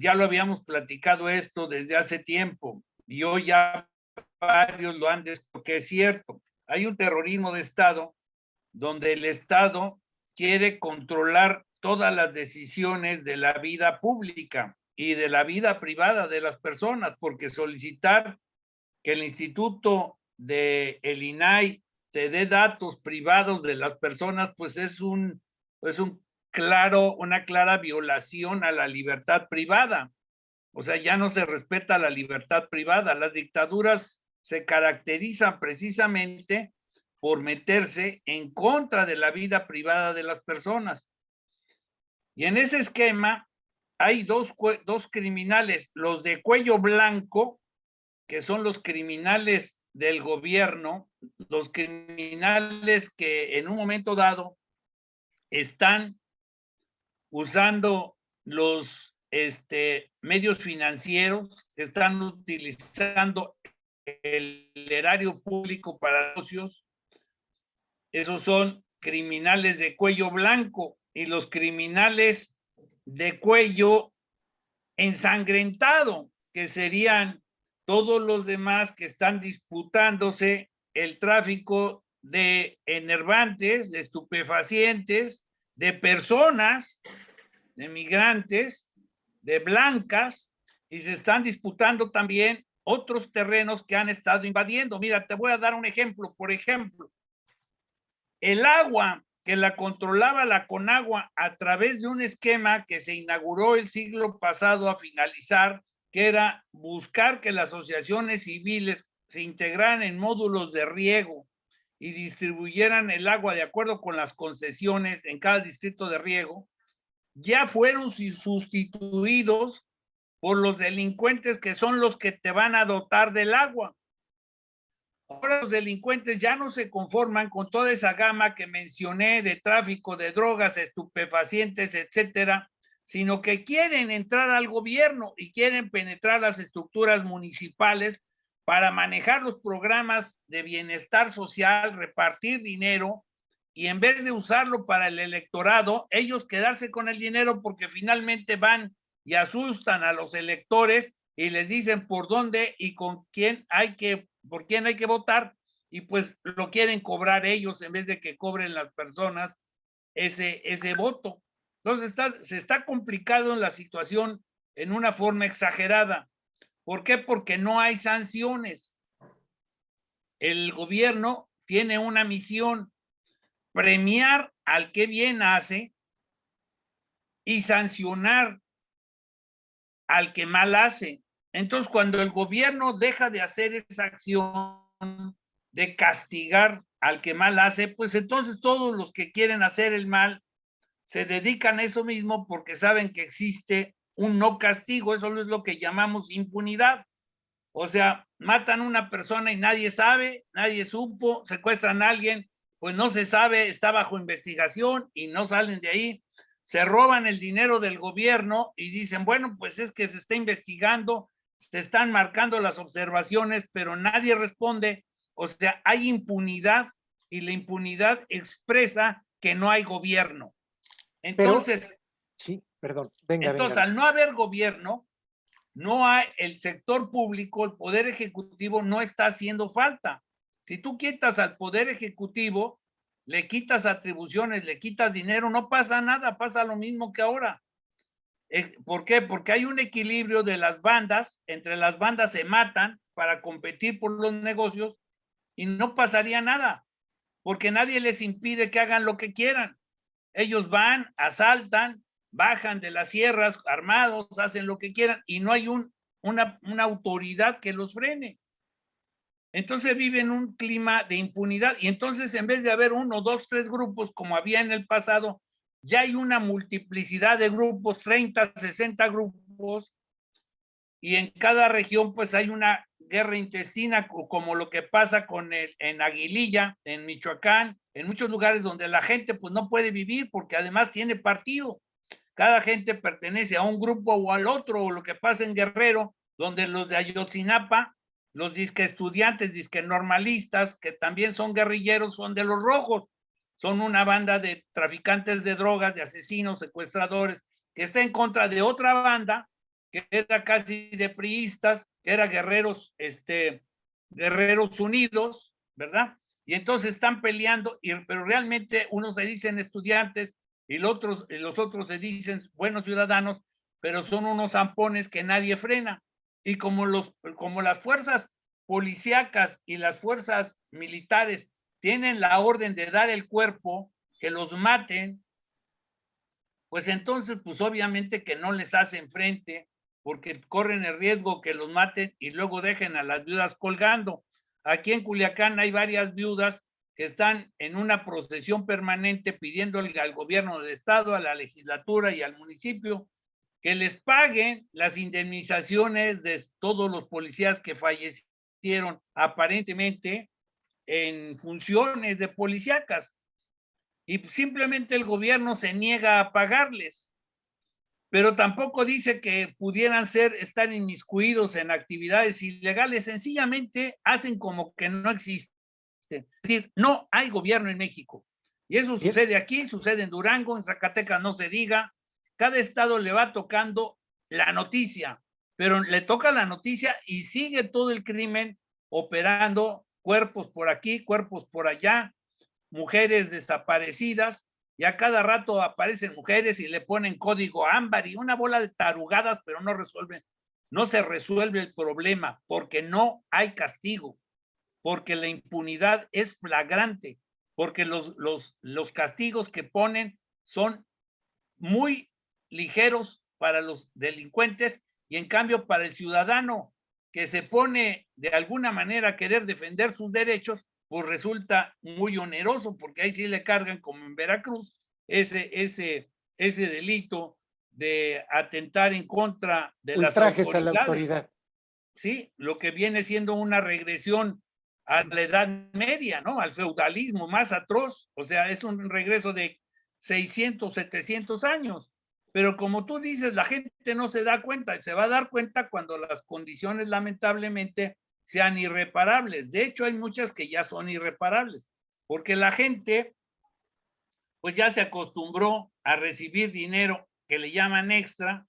ya lo habíamos platicado esto desde hace tiempo, y hoy ya varios lo han descubierto, porque es cierto. Hay un terrorismo de Estado donde el Estado quiere controlar todas las decisiones de la vida pública y de la vida privada de las personas, porque solicitar que el Instituto de el INAI te dé datos privados de las personas, pues es una clara violación a la libertad privada. O sea, ya no se respeta la libertad privada. Las dictaduras se caracterizan precisamente por meterse en contra de la vida privada de las personas. Y en ese esquema hay dos criminales, los de cuello blanco, que son los criminales del gobierno, los criminales que en un momento dado están usando los medios financieros, están utilizando el erario público para negocios. Esos son criminales de cuello blanco, y los criminales de cuello ensangrentado, que serían todos los demás que están disputándose el tráfico de enervantes, de estupefacientes, de personas, de migrantes, de blancas, y se están disputando también otros terrenos que han estado invadiendo. Mira, te voy a dar un ejemplo. Por ejemplo, el agua, que la controlaba la Conagua a través de un esquema que se inauguró el siglo pasado a finalizar, que era buscar que las asociaciones civiles se integraran en módulos de riego y distribuyeran el agua de acuerdo con las concesiones en cada distrito de riego, ya fueron sustituidos por los delincuentes, que son los que te van a dotar del agua. Ahora los delincuentes ya no se conforman con toda esa gama que mencioné de tráfico de drogas, estupefacientes, etcétera, sino que quieren entrar al gobierno y quieren penetrar las estructuras municipales para manejar los programas de bienestar social, repartir dinero, y en vez de usarlo para el electorado, ellos quedarse con el dinero, porque finalmente van y asustan a los electores y les dicen por dónde y con quién por quién hay que votar, y pues lo quieren cobrar ellos en vez de que cobren las personas ese voto. Entonces se está complicando la situación en una forma exagerada. ¿Por qué? Porque no hay sanciones. El gobierno tiene una misión: premiar al que bien hace y sancionar al que mal hace. Entonces, cuando el gobierno deja de hacer esa acción de castigar al que mal hace, pues entonces todos los que quieren hacer el mal se dedican a eso mismo, porque saben que existe un no castigo. Eso es lo que llamamos impunidad. O sea, matan a una persona y nadie sabe, nadie supo, secuestran a alguien, pues no se sabe, está bajo investigación y no salen de ahí. Se roban el dinero del gobierno y dicen, bueno, pues es que se está investigando, se están marcando las observaciones, pero nadie responde. O sea, hay impunidad y la impunidad expresa que no hay gobierno. Entonces, sí, perdón, venga, entonces venga. al no haber gobierno, no hay el sector público, el poder ejecutivo no está haciendo falta. Si tú quitas al poder ejecutivo, le quitas atribuciones, le quitas dinero, no pasa nada, pasa lo mismo que ahora. ¿Por qué? Porque hay un equilibrio de las bandas, entre las bandas se matan para competir por los negocios y no pasaría nada, porque nadie les impide que hagan lo que quieran. Ellos van, asaltan, bajan de las sierras armados, hacen lo que quieran y no hay una autoridad que los frene. Entonces viven un clima de impunidad y entonces en vez de haber 1, 2, 3 grupos como había en el pasado, ya hay una multiplicidad de grupos, 30, 60 grupos, y en cada región pues hay una guerra intestina, como lo que pasa en Aguililla, en Michoacán, en muchos lugares donde la gente pues no puede vivir porque además tiene partido. Cada gente pertenece a un grupo o al otro, o lo que pasa en Guerrero, donde los de Ayotzinapa, los disque estudiantes, disque normalistas, que también son guerrilleros, son de los rojos. Son una banda de traficantes de drogas, de asesinos, secuestradores, que está en contra de otra banda, que era casi de priistas, que era Guerreros, Guerreros Unidos, ¿verdad? Y entonces están peleando, pero realmente unos se dicen estudiantes y los otros se dicen buenos ciudadanos, pero son unos zampones que nadie frena. Y como las fuerzas policíacas y las fuerzas militares tienen la orden de dar el cuerpo, que los maten, pues entonces, pues obviamente que no les hacen frente, porque corren el riesgo que los maten y luego dejen a las viudas colgando. Aquí en Culiacán hay varias viudas que están en una procesión permanente pidiéndole al gobierno del estado, a la legislatura y al municipio que les paguen las indemnizaciones de todos los policías que fallecieron aparentemente en funciones de policíacas. Y simplemente el gobierno se niega a pagarles, pero tampoco dice que pudieran estar inmiscuidos en actividades ilegales, sencillamente hacen como que no existe. Es decir, no hay gobierno en México. Y eso sucede aquí, sucede en Durango, en Zacatecas no se diga. Cada estado le va tocando la noticia, pero le toca la noticia y sigue todo el crimen operando, cuerpos por aquí, cuerpos por allá, mujeres desaparecidas, y a cada rato aparecen mujeres y le ponen código ámbar y una bola de tarugadas, pero no se resuelve el problema porque no hay castigo, porque la impunidad es flagrante, porque los castigos que ponen son muy ligeros para los delincuentes y en cambio para el ciudadano que se pone de alguna manera a querer defender sus derechos, pues resulta muy oneroso, porque ahí sí le cargan, como en Veracruz, ese delito de atentar en contra de las Ultrajes a la autoridades. autoridad. Sí, lo que viene siendo una regresión a la Edad Media, ¿no? Al feudalismo más atroz, o sea, es un regreso de 600, 700 años. Pero como tú dices, la gente no se da cuenta, se va a dar cuenta cuando las condiciones lamentablemente sean irreparables. De hecho, hay muchas que ya son irreparables, porque la gente pues ya se acostumbró a recibir dinero que le llaman extra,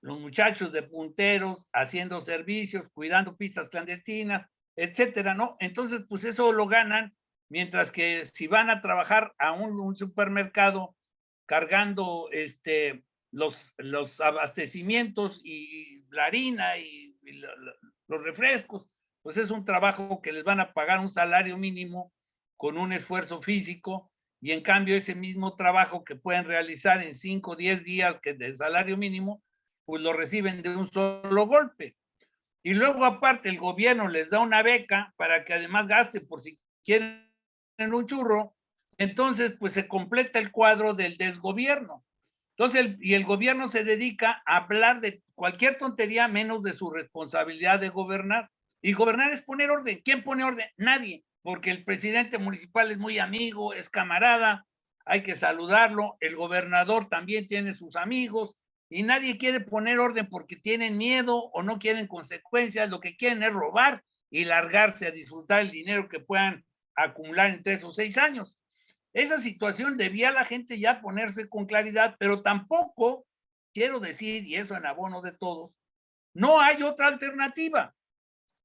los muchachos de punteros haciendo servicios, cuidando pistas clandestinas, etcétera, ¿no? Entonces, pues eso lo ganan, mientras que si van a trabajar a un supermercado cargando los abastecimientos y la harina y los refrescos, pues es un trabajo que les van a pagar un salario mínimo con un esfuerzo físico, y en cambio ese mismo trabajo que pueden realizar en 5 o 10 días que de salario mínimo, pues lo reciben de un solo golpe. Y luego aparte el gobierno les da una beca para que además gasten por si quieren un churro, entonces pues se completa el cuadro del desgobierno. Entonces, el gobierno se dedica a hablar de cualquier tontería menos de su responsabilidad de gobernar. Y gobernar es poner orden. ¿Quién pone orden? Nadie, porque el presidente municipal es muy amigo, es camarada, hay que saludarlo, el gobernador también tiene sus amigos, y nadie quiere poner orden porque tienen miedo o no quieren consecuencias, lo que quieren es robar y largarse a disfrutar el dinero que puedan acumular entre esos 6 años. Esa situación debía la gente ya ponerse con claridad, pero tampoco, quiero decir, y eso en abono de todos, no hay otra alternativa.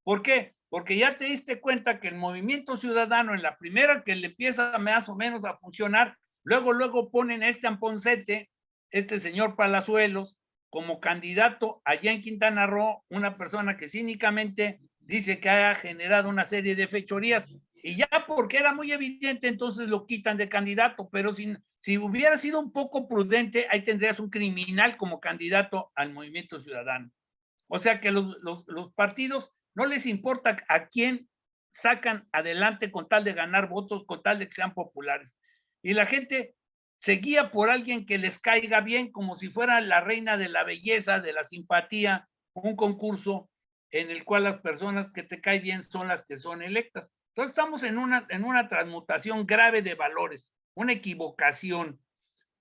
¿Por qué? Porque ya te diste cuenta que el Movimiento Ciudadano, en la primera que le empieza más o menos a funcionar, luego ponen a este Amponsete, este señor Palazuelos, como candidato allá en Quintana Roo, una persona que cínicamente dice que ha generado una serie de fechorías, y ya porque era muy evidente, entonces lo quitan de candidato, pero si hubiera sido un poco prudente, ahí tendrías un criminal como candidato al Movimiento Ciudadano. O sea que los partidos no les importa a quién sacan adelante con tal de ganar votos, con tal de que sean populares. Y la gente se guía por alguien que les caiga bien, como si fuera la reina de la belleza, de la simpatía, un concurso en el cual las personas que te caen bien son las que son electas. Entonces estamos en una transmutación grave de valores, una equivocación.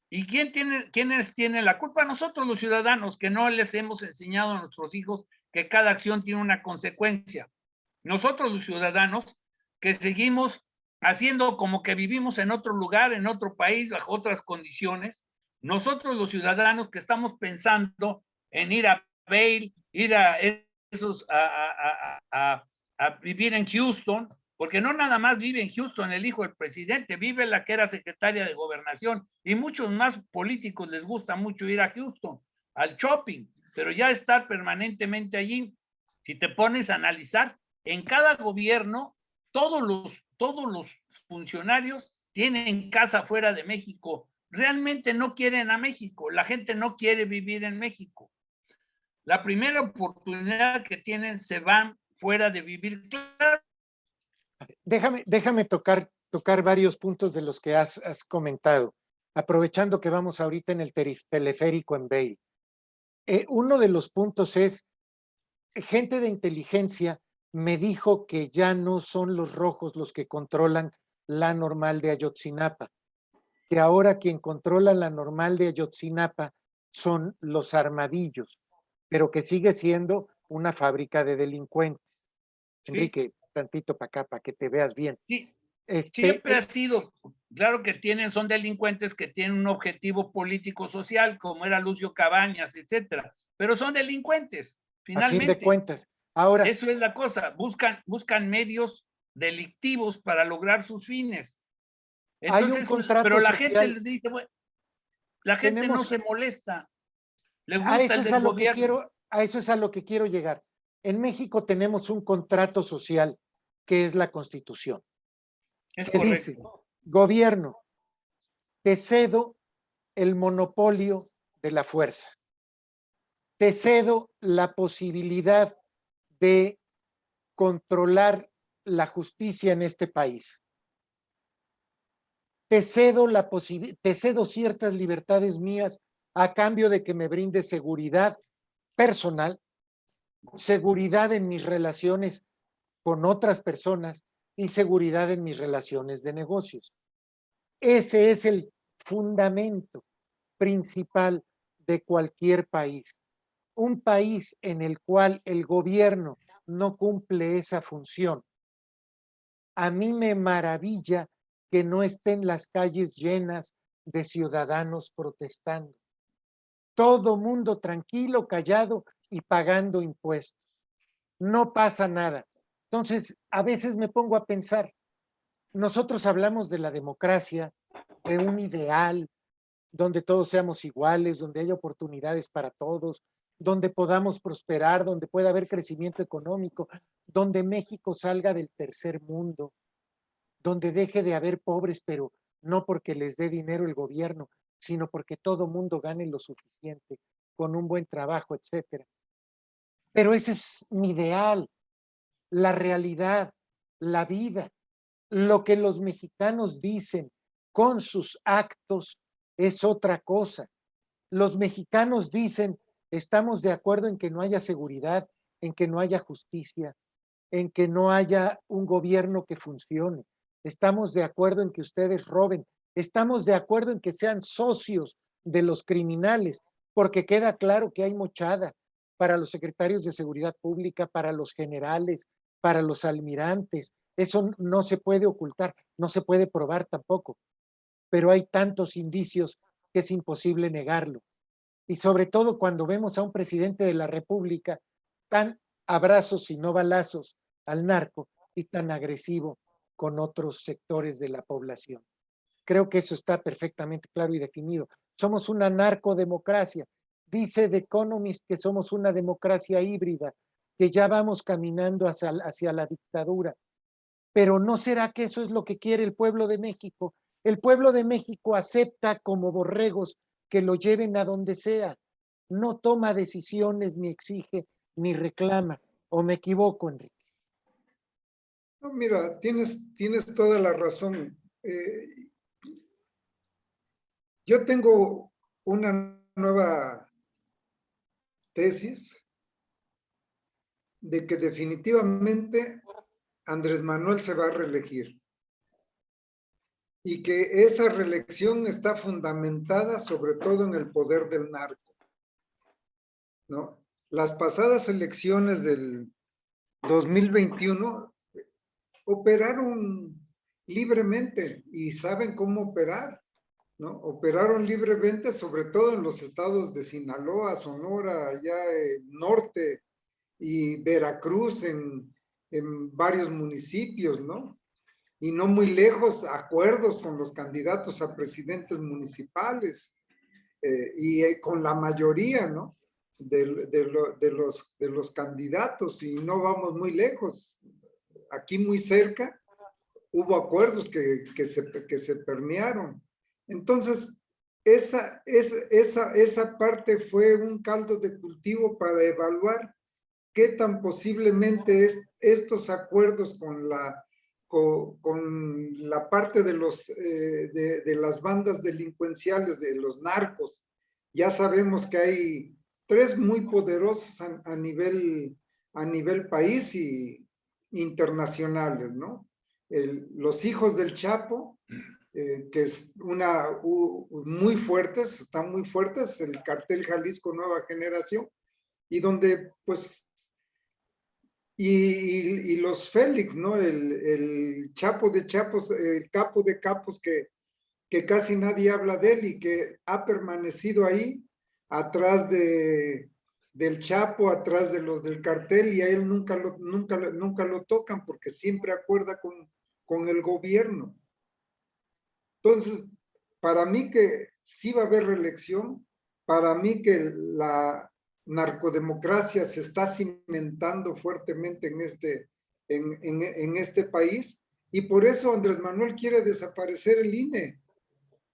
¿Y quiénes tienen la culpa? Nosotros los ciudadanos, que no les hemos enseñado a nuestros hijos que cada acción tiene una consecuencia. Nosotros los ciudadanos que seguimos haciendo como que vivimos en otro lugar, en otro país, bajo otras condiciones. Nosotros los ciudadanos que estamos pensando en ir a Vail, ir a esos, a vivir en Houston, porque no nada más vive en Houston el hijo del presidente, vive la que era secretaria de gobernación, y muchos más políticos les gusta mucho ir a Houston, al shopping, pero ya estar permanentemente allí. Si te pones a analizar, en cada gobierno, todos los funcionarios tienen casa fuera de México. Realmente no quieren a México, la gente no quiere vivir en México. La primera oportunidad que tienen se van fuera de vivir. Claro. Déjame tocar varios puntos de los que has comentado, aprovechando que vamos ahorita en el teleférico en Vail. Uno de los puntos es, gente de inteligencia me dijo que ya no son los rojos los que controlan la normal de Ayotzinapa, que ahora quien controla la normal de Ayotzinapa son los armadillos, pero que sigue siendo una fábrica de delincuentes. Sí. Enrique, tantito para acá, para que te veas bien. Sí, siempre ha sido, claro que son delincuentes que tienen un objetivo político social, como era Lucio Cabañas, etcétera, pero son delincuentes, finalmente. A fin de cuentas. Ahora, eso es la cosa, buscan medios delictivos para lograr sus fines. Entonces, hay un contrato pero la social. gente les dice, bueno, la gente no se molesta, le gusta el del gobierno. A eso es a lo que quiero llegar. En México tenemos un contrato social que es la Constitución. Es que correcto. dice, gobierno, te cedo el monopolio de la fuerza. Te cedo la posibilidad de controlar la justicia en este país. Te cedo ciertas libertades mías a cambio de que me brinde seguridad personal, seguridad en mis relaciones con otras personas y seguridad en mis relaciones de negocios. Ese es el fundamento principal de cualquier país. Un país en el cual el gobierno no cumple esa función. A mí me maravilla que no estén las calles llenas de ciudadanos protestando. Todo mundo tranquilo, callado y pagando impuestos. No pasa nada. Entonces, a veces me pongo a pensar, nosotros hablamos de la democracia, de un ideal, donde todos seamos iguales, donde haya oportunidades para todos, donde podamos prosperar, donde pueda haber crecimiento económico, donde México salga del tercer mundo, donde deje de haber pobres, pero no porque les dé dinero el gobierno, sino porque todo mundo gane lo suficiente, con un buen trabajo, etcétera. Pero ese es mi ideal, la realidad, la vida. Lo que los mexicanos dicen con sus actos es otra cosa. Los mexicanos dicen, estamos de acuerdo en que no haya seguridad, en que no haya justicia, en que no haya un gobierno que funcione. Estamos de acuerdo en que ustedes roben. Estamos de acuerdo en que sean socios de los criminales, porque queda claro que hay mochada para los secretarios de seguridad pública, para los generales, para los almirantes. Eso no se puede ocultar, no se puede probar tampoco, pero hay tantos indicios que es imposible negarlo. Y sobre todo cuando vemos a un presidente de la República tan abrazos y no balazos al narco y tan agresivo con otros sectores de la población. Creo que eso está perfectamente claro y definido. Somos una narcodemocracia. Dice The Economist que somos una democracia híbrida, que ya vamos caminando hacia la dictadura. Pero ¿no será que eso es lo que quiere el pueblo de México? El pueblo de México acepta como borregos que lo lleven a donde sea. No toma decisiones, ni exige, ni reclama. ¿O me equivoco, Enrique? No, mira, tienes toda la razón. Yo tengo una nueva tesis de que definitivamente Andrés Manuel se va a reelegir y que esa reelección está fundamentada sobre todo en el poder del narco, ¿no? Las pasadas elecciones del 2021 operaron libremente y saben cómo operar, ¿no? Operaron libremente, sobre todo en los estados de Sinaloa, Sonora, allá el norte y Veracruz en varios municipios, ¿no? Y no muy lejos, acuerdos con los candidatos a presidentes municipales y con la mayoría, ¿no? De los candidatos, y no vamos muy lejos. Aquí muy cerca hubo acuerdos que se permearon. Entonces, esa parte fue un caldo de cultivo para evaluar qué tan posiblemente estos acuerdos con la parte de las bandas delincuenciales, de los narcos. Ya sabemos que hay tres muy poderosos a nivel país y internacionales, ¿no? Los hijos del Chapo, que es muy fuertes, están muy fuertes, el cartel Jalisco Nueva Generación, y donde pues y los Félix, ¿no? El Chapo de Chapos, el capo de capos que casi nadie habla de él y que ha permanecido ahí atrás del Chapo, atrás de los del cartel, y a él nunca lo tocan porque siempre acuerda con el gobierno. Entonces, para mí que sí va a haber reelección, para mí que la narcodemocracia se está cimentando fuertemente en este país, y por eso Andrés Manuel quiere desaparecer el INE.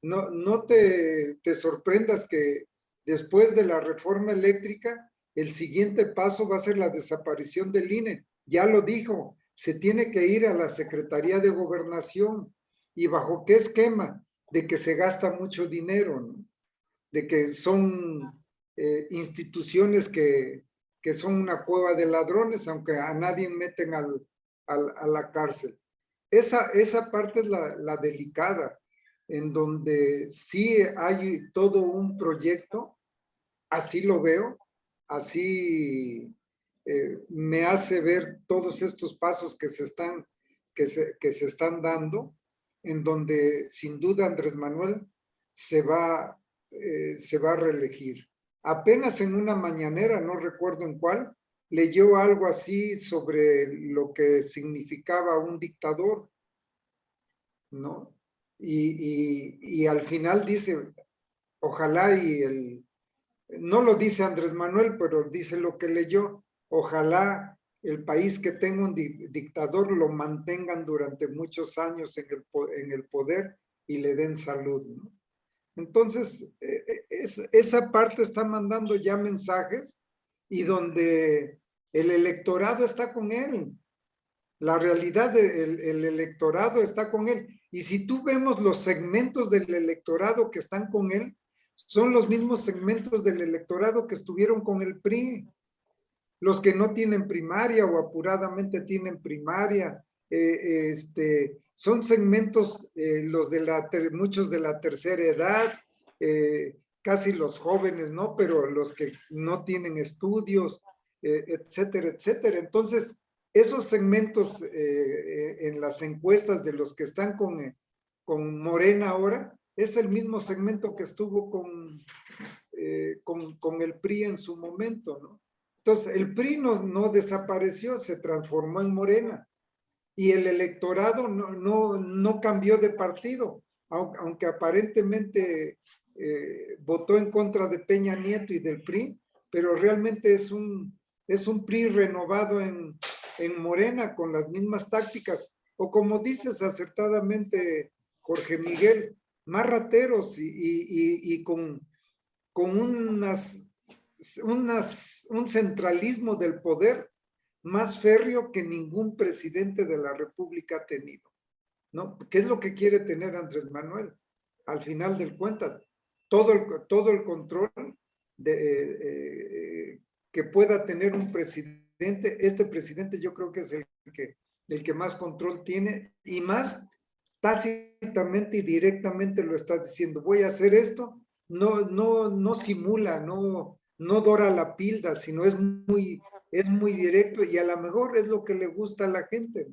No te sorprendas que después de la reforma eléctrica, el siguiente paso va a ser la desaparición del INE. Ya lo dijo, se tiene que ir a la Secretaría de Gobernación. ¿Y bajo qué esquema? De que se gasta mucho dinero, ¿no? De que son instituciones que son una cueva de ladrones, aunque a nadie meten a la cárcel. Esa parte es la delicada, en donde sí hay todo un proyecto, así lo veo, así me hace ver todos estos pasos que se están dando, en donde sin duda Andrés Manuel se va a reelegir. Apenas en una mañanera, no recuerdo en cuál, leyó algo así sobre lo que significaba un dictador, ¿no? Y al final dice, ojalá no lo dice Andrés Manuel, pero dice lo que leyó, ojalá el país que tenga un dictador lo mantengan durante muchos años en el poder y le den salud, ¿no? Entonces, esa parte está mandando ya mensajes y donde el electorado está con él. La realidad del electorado está con él. Y si tú vemos los segmentos del electorado que están con él, son los mismos segmentos del electorado que estuvieron con el PRI. Los que no tienen primaria o apuradamente tienen primaria, son segmentos, muchos de la tercera edad, casi los jóvenes, ¿no? Pero los que no tienen estudios, etcétera, etcétera. Entonces, esos segmentos en las encuestas de los que están con Morena ahora, es el mismo segmento que estuvo con el PRI en su momento, ¿no? Entonces, el PRI no desapareció, se transformó en Morena, y el electorado no cambió de partido, aunque aparentemente votó en contra de Peña Nieto y del PRI, pero realmente es un PRI renovado en Morena con las mismas tácticas, o como dices acertadamente, Jorge Miguel, más rateros y con un centralismo del poder más férreo que ningún presidente de la República ha tenido, ¿no? ¿Qué es lo que quiere tener Andrés Manuel? Al final del cuenta, todo el control que pueda tener un presidente. Este presidente yo creo que es el que más control tiene, y más tácitamente y directamente lo está diciendo: voy a hacer esto. No simula, no dora la pilda, sino es muy directo, y a lo mejor es lo que le gusta a la gente.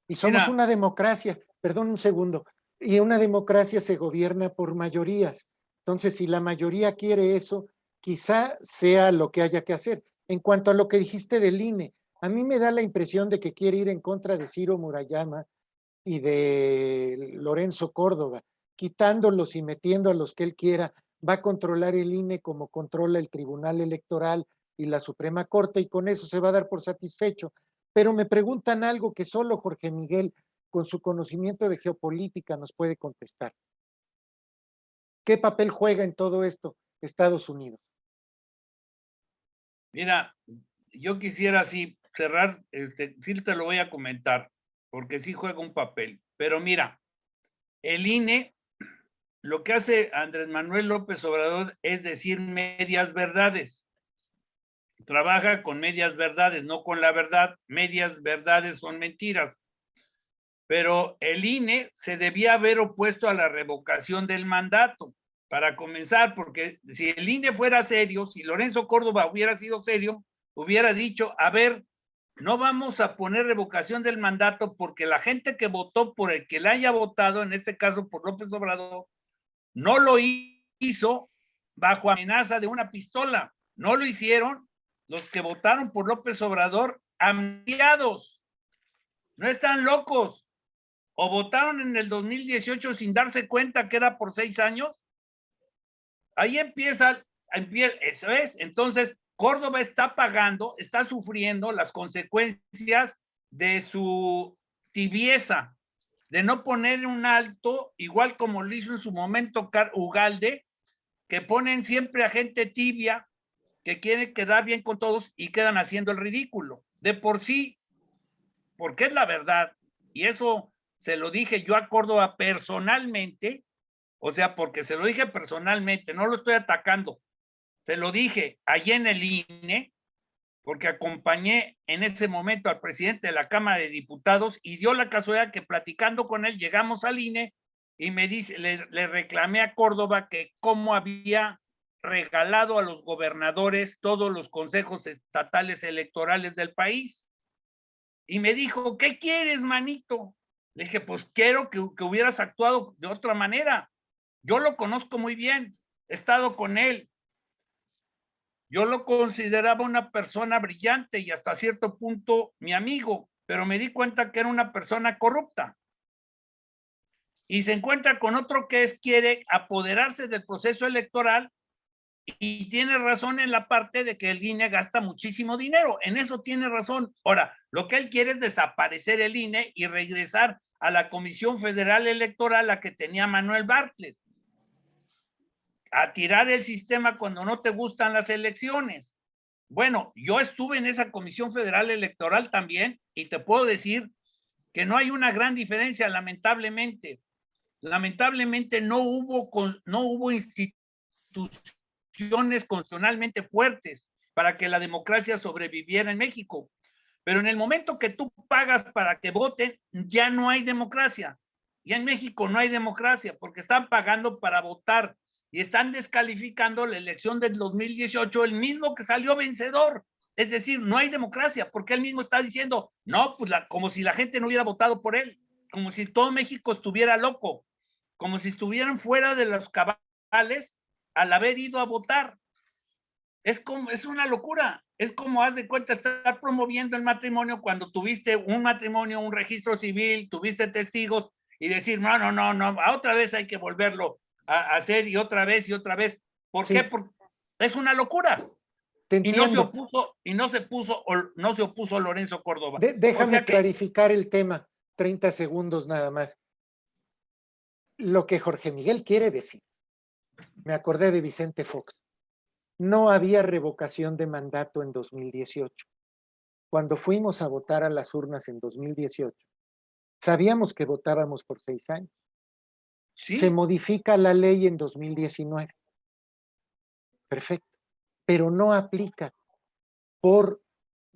Y somos Mira, una democracia, perdón un segundo, y una democracia se gobierna por mayorías. Entonces, si la mayoría quiere eso, quizá sea lo que haya que hacer. En cuanto a lo que dijiste del INE, a mí me da la impresión de que quiere ir en contra de Ciro Murayama y de Lorenzo Córdoba, quitándolos y metiendo a los que él quiera. Va a controlar el INE como controla el Tribunal Electoral y la Suprema Corte, y con eso se va a dar por satisfecho. Pero me preguntan algo que solo Jorge Miguel, con su conocimiento de geopolítica, nos puede contestar. ¿Qué papel juega en todo esto Estados Unidos? mira, yo quisiera así cerrar, sí te lo voy a comentar, porque sí juega un papel. Pero mira, el INE, lo que hace Andrés Manuel López Obrador es decir medias verdades. Trabaja con medias verdades, no con la verdad. Medias verdades son mentiras. Pero el INE se debía haber opuesto a la revocación del mandato, para comenzar, porque si el INE fuera serio, si Lorenzo Córdoba hubiera sido serio, hubiera dicho: a ver, no vamos a poner revocación del mandato porque la gente que votó por el que le haya votado, en este caso por López Obrador, no lo hizo bajo amenaza de una pistola. No lo hicieron los que votaron por López Obrador amnistiados. No están locos. O votaron en el 2018 sin darse cuenta que era por 6 años. Ahí empieza, eso es. Entonces, Córdoba está pagando, está sufriendo las consecuencias de su tibieza, de no poner un alto, igual como lo hizo en su momento Ugalde, que ponen siempre a gente tibia, que quiere quedar bien con todos y quedan haciendo el ridículo. De por sí, porque es la verdad, y eso se lo dije yo a Córdoba personalmente, o sea, porque se lo dije personalmente, no lo estoy atacando, se lo dije allí en el INE, porque acompañé en ese momento al presidente de la Cámara de Diputados, y dio la casualidad que platicando con él llegamos al INE y me dice, le reclamé a Córdoba que cómo había regalado a los gobernadores todos los consejos estatales electorales del país. Y me dijo: ¿qué quieres, manito? Le dije: pues quiero que hubieras actuado de otra manera. Yo lo conozco muy bien, he estado con él. Yo lo consideraba una persona brillante y hasta cierto punto mi amigo, pero me di cuenta que era una persona corrupta. Y se encuentra con otro que quiere apoderarse del proceso electoral, y tiene razón en la parte de que el INE gasta muchísimo dinero. En eso tiene razón. Ahora, lo que él quiere es desaparecer el INE y regresar a la Comisión Federal Electoral, la que tenía Manuel Bartlett. A tirar el sistema cuando no te gustan las elecciones. Bueno, yo estuve en esa Comisión Federal Electoral también, y te puedo decir que no hay una gran diferencia, lamentablemente. Lamentablemente no hubo instituciones constitucionalmente fuertes para que la democracia sobreviviera en México. Pero en el momento que tú pagas para que voten, ya no hay democracia. Ya en México no hay democracia porque están pagando para votar y están descalificando la elección del 2018, el mismo que salió vencedor. Es decir, no hay democracia, porque él mismo está diciendo, no, pues como si la gente no hubiera votado por él, como si todo México estuviera loco, como si estuvieran fuera de los cabales al haber ido a votar. Es una locura. Es como, haz de cuenta, estar promoviendo el matrimonio cuando tuviste un matrimonio, un registro civil, tuviste testigos y decir, no, otra vez hay que volverlo a hacer y otra vez y otra vez. ¿Por Sí. qué? Porque es una locura. Te Y no entiendo. no se opuso Lorenzo Córdoba. Déjame O sea que, clarificar el tema, 30 segundos nada más. Lo que Jorge Miguel quiere decir, me acordé de Vicente Fox, no había revocación de mandato en 2018. Cuando fuimos a votar a las urnas en 2018, sabíamos que votábamos por 6 años. Se sí, modifica la ley en 2019. Perfecto. Pero no aplica por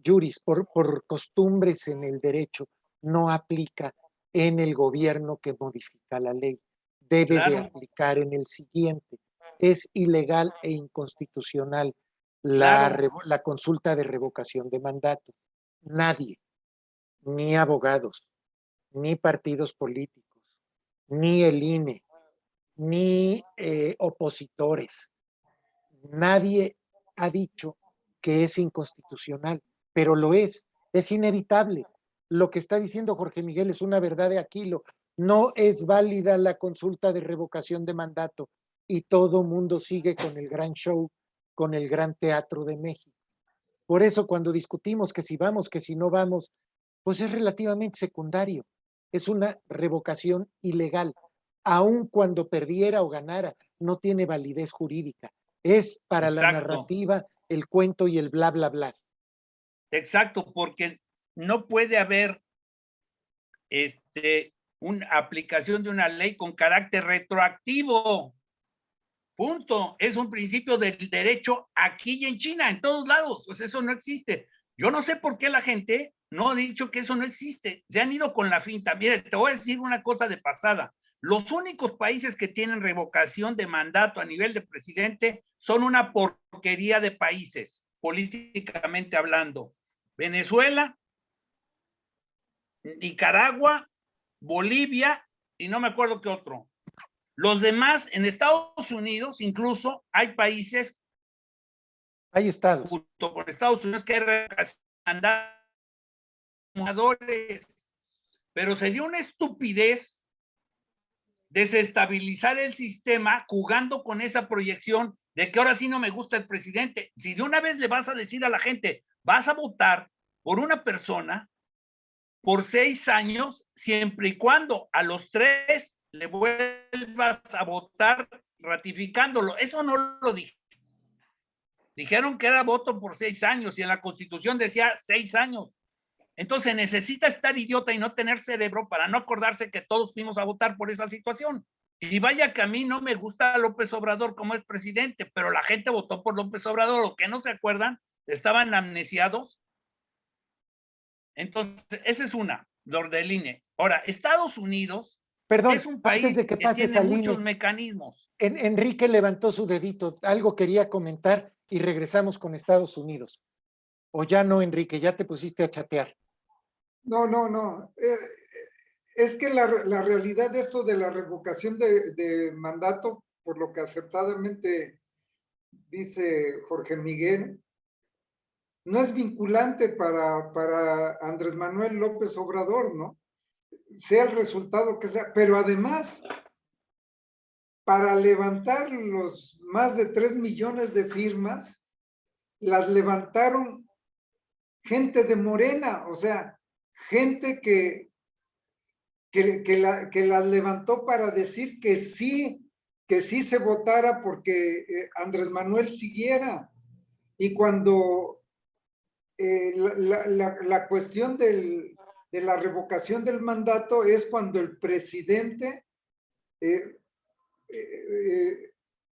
juris, por costumbres en el derecho, no aplica en el gobierno que modifica la ley. Debe de claro, aplicar en el siguiente. Es ilegal e inconstitucional claro, la consulta de revocación de mandato. Nadie, ni abogados, ni partidos políticos, ni el INE, ni opositores, nadie ha dicho que es inconstitucional, pero lo es inevitable. Lo que está diciendo Jorge Miguel es una verdad de Aquilo. No es válida la consulta de revocación de mandato y todo mundo sigue con el gran show, con el gran teatro de México. Por eso cuando discutimos que si vamos, que si no vamos, pues es relativamente secundario. Es una revocación ilegal. Aun cuando perdiera o ganara, no tiene validez jurídica. Es para la exacto. narrativa, el cuento y el bla, bla, bla. Exacto, porque no puede haber una aplicación de una ley con carácter retroactivo. Punto. Es un principio del derecho aquí y en China, en todos lados. Pues eso no existe. Yo no sé por qué la gente no ha dicho que eso no existe. Se han ido con la finta. Mire, te voy a decir una cosa de pasada. Los únicos países que tienen revocación de mandato a nivel de presidente son una porquería de países, políticamente hablando. Venezuela, Nicaragua, Bolivia y no me acuerdo qué otro. Los demás, en Estados Unidos, incluso hay países, Hay estados. junto con Estados Unidos, que hay mandatores, pero sería una estupidez desestabilizar el sistema jugando con esa proyección de que ahora sí no me gusta el presidente. Si de una vez le vas a decir a la gente, vas a votar por una persona por 6 años, siempre y cuando a los 3 le vuelvas a votar ratificándolo. Eso no lo dije. Dijeron que era voto por 6 años y en la Constitución decía 6 años. Entonces necesita estar idiota y no tener cerebro para no acordarse que todos fuimos a votar por esa situación. Y vaya que a mí no me gusta López Obrador como es presidente, pero la gente votó por López Obrador, o que no se acuerdan, estaban amnesiados. Entonces, esa es una, lo del INE. Ahora, Estados Unidos Perdón, es un antes país de que que pases tiene al muchos INE, mecanismos. Enrique levantó su dedito, algo quería comentar y regresamos con Estados Unidos. O ya no, Enrique, ya te pusiste a chatear. No. Es que la realidad de esto de la revocación de mandato, por lo que acertadamente dice Jorge Miguel, no es vinculante para Andrés Manuel López Obrador, ¿no? Sea el resultado que sea, pero además, para levantar los más de 3 millones de firmas, las levantaron gente de Morena, o sea, gente que las levantó para decir que sí se votara porque Andrés Manuel siguiera. Y cuando la cuestión de la revocación del mandato es cuando el presidente eh,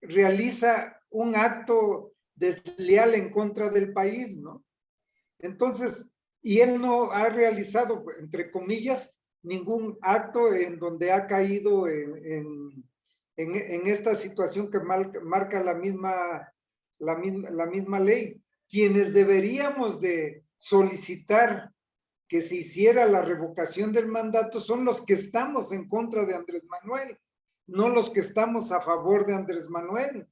realiza un acto desleal en contra del país, ¿no? Entonces, y él no ha realizado, entre comillas, ningún acto en donde ha caído en esta situación que marca la misma ley. quienes deberíamos de solicitar que se hiciera la revocación del mandato son los que estamos en contra de Andrés Manuel, no los que estamos a favor de Andrés Manuel.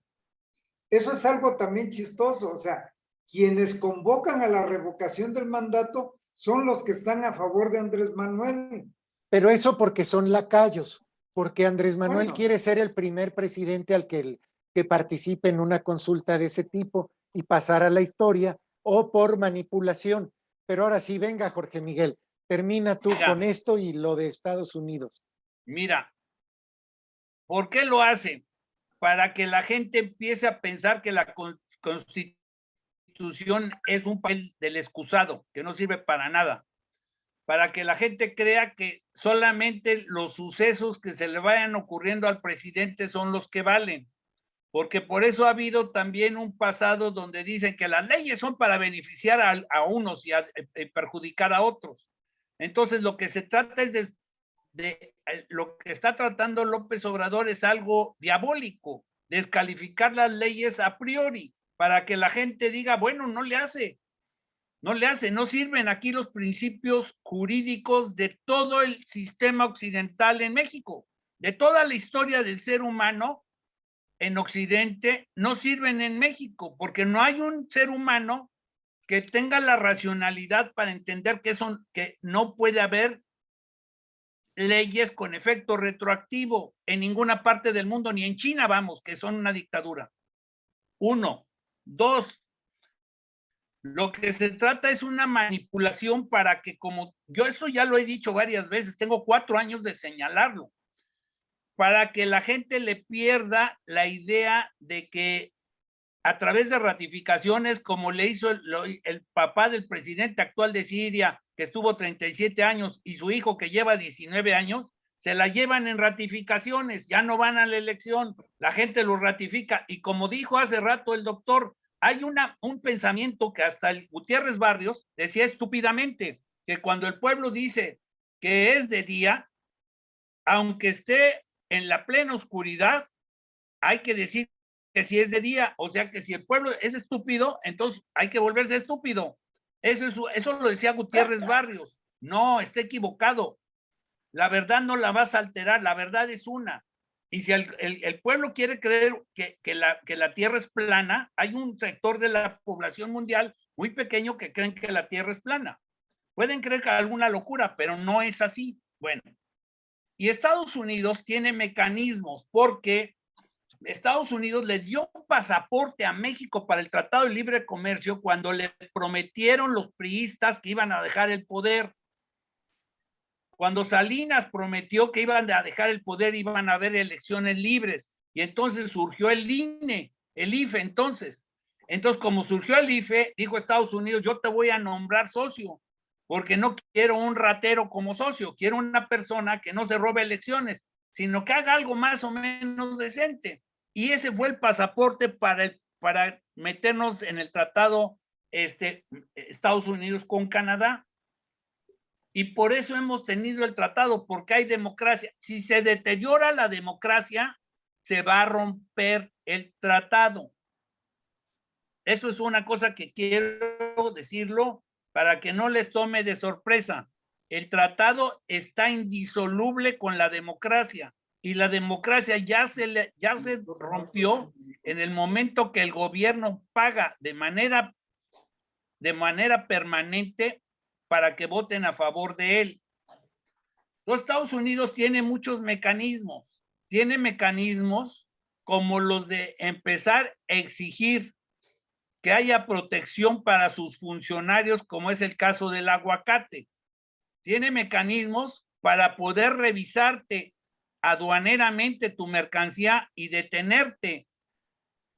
Eso es algo también chistoso, o sea, quienes convocan a la revocación del mandato son los que están a favor de Andrés Manuel. Pero eso porque son lacayos, porque Andrés Manuel Bueno. quiere ser el primer presidente al que participe en una consulta de ese tipo y pasar a la historia, o por manipulación. Pero ahora sí, venga, Jorge Miguel, termina tú Mira. con esto y lo de Estados Unidos. Mira, ¿por qué lo hace? Para que la gente empiece a pensar que la Constitución es un papel del excusado, que no sirve para nada. Para que la gente crea que solamente los sucesos que se le vayan ocurriendo al presidente son los que valen. Porque por eso ha habido también un pasado donde dicen que las leyes son para beneficiar a unos y perjudicar a otros. Entonces, lo que se trata es lo que está tratando López Obrador es algo diabólico, descalificar las leyes a priori, para que la gente diga, bueno, no sirven aquí los principios jurídicos de todo el sistema occidental en México, de toda la historia del ser humano en Occidente, no sirven en México, porque no hay un ser humano que tenga la racionalidad para entender que no puede haber leyes con efecto retroactivo en ninguna parte del mundo, ni en China, vamos, que son una dictadura. 1. 2. Lo que se trata es una manipulación para que, como yo esto ya lo he dicho varias veces, tengo 4 años de señalarlo, para que la gente le pierda la idea de que a través de ratificaciones, como le hizo el papá del presidente actual de Siria, que estuvo 37 años, y su hijo que lleva 19 años, se la llevan en ratificaciones, ya no van a la elección, la gente lo ratifica, y como dijo hace rato el doctor, hay un pensamiento que hasta el Gutiérrez Barrios decía estúpidamente, que cuando el pueblo dice que es de día, aunque esté en la plena oscuridad, hay que decir que si es de día, o sea que si el pueblo es estúpido, entonces hay que volverse estúpido. Eso lo decía Gutiérrez Barrios. No, está equivocado. La verdad no la vas a alterar, la verdad es una. Y si el pueblo quiere creer que la Tierra es plana, hay un sector de la población mundial muy pequeño que creen que la Tierra es plana. Pueden creer que alguna locura, pero no es así. Bueno, y Estados Unidos tiene mecanismos porque Estados Unidos le dio un pasaporte a México para el Tratado de Libre Comercio cuando le prometieron los priistas que iban a dejar el poder. Cuando Salinas prometió que iban a dejar el poder, iban a haber elecciones libres. Y entonces surgió el INE, el IFE entonces. Entonces, como surgió el IFE, dijo Estados Unidos, yo te voy a nombrar socio, porque no quiero un ratero como socio, quiero una persona que no se robe elecciones, sino que haga algo más o menos decente. Y ese fue el pasaporte para meternos en el tratado Estados Unidos con Canadá. Y por eso hemos tenido el tratado, porque hay democracia. Si se deteriora la democracia, se va a romper el tratado. Eso es una cosa que quiero decirlo para que no les tome de sorpresa. El tratado está indisoluble con la democracia y la democracia ya se rompió en el momento que el gobierno paga de manera permanente para que voten a favor de él. Los Estados Unidos tiene muchos mecanismos. Tiene mecanismos como los de empezar a exigir que haya protección para sus funcionarios, como es el caso del aguacate. Tiene mecanismos para poder revisarte aduaneramente tu mercancía y detenerte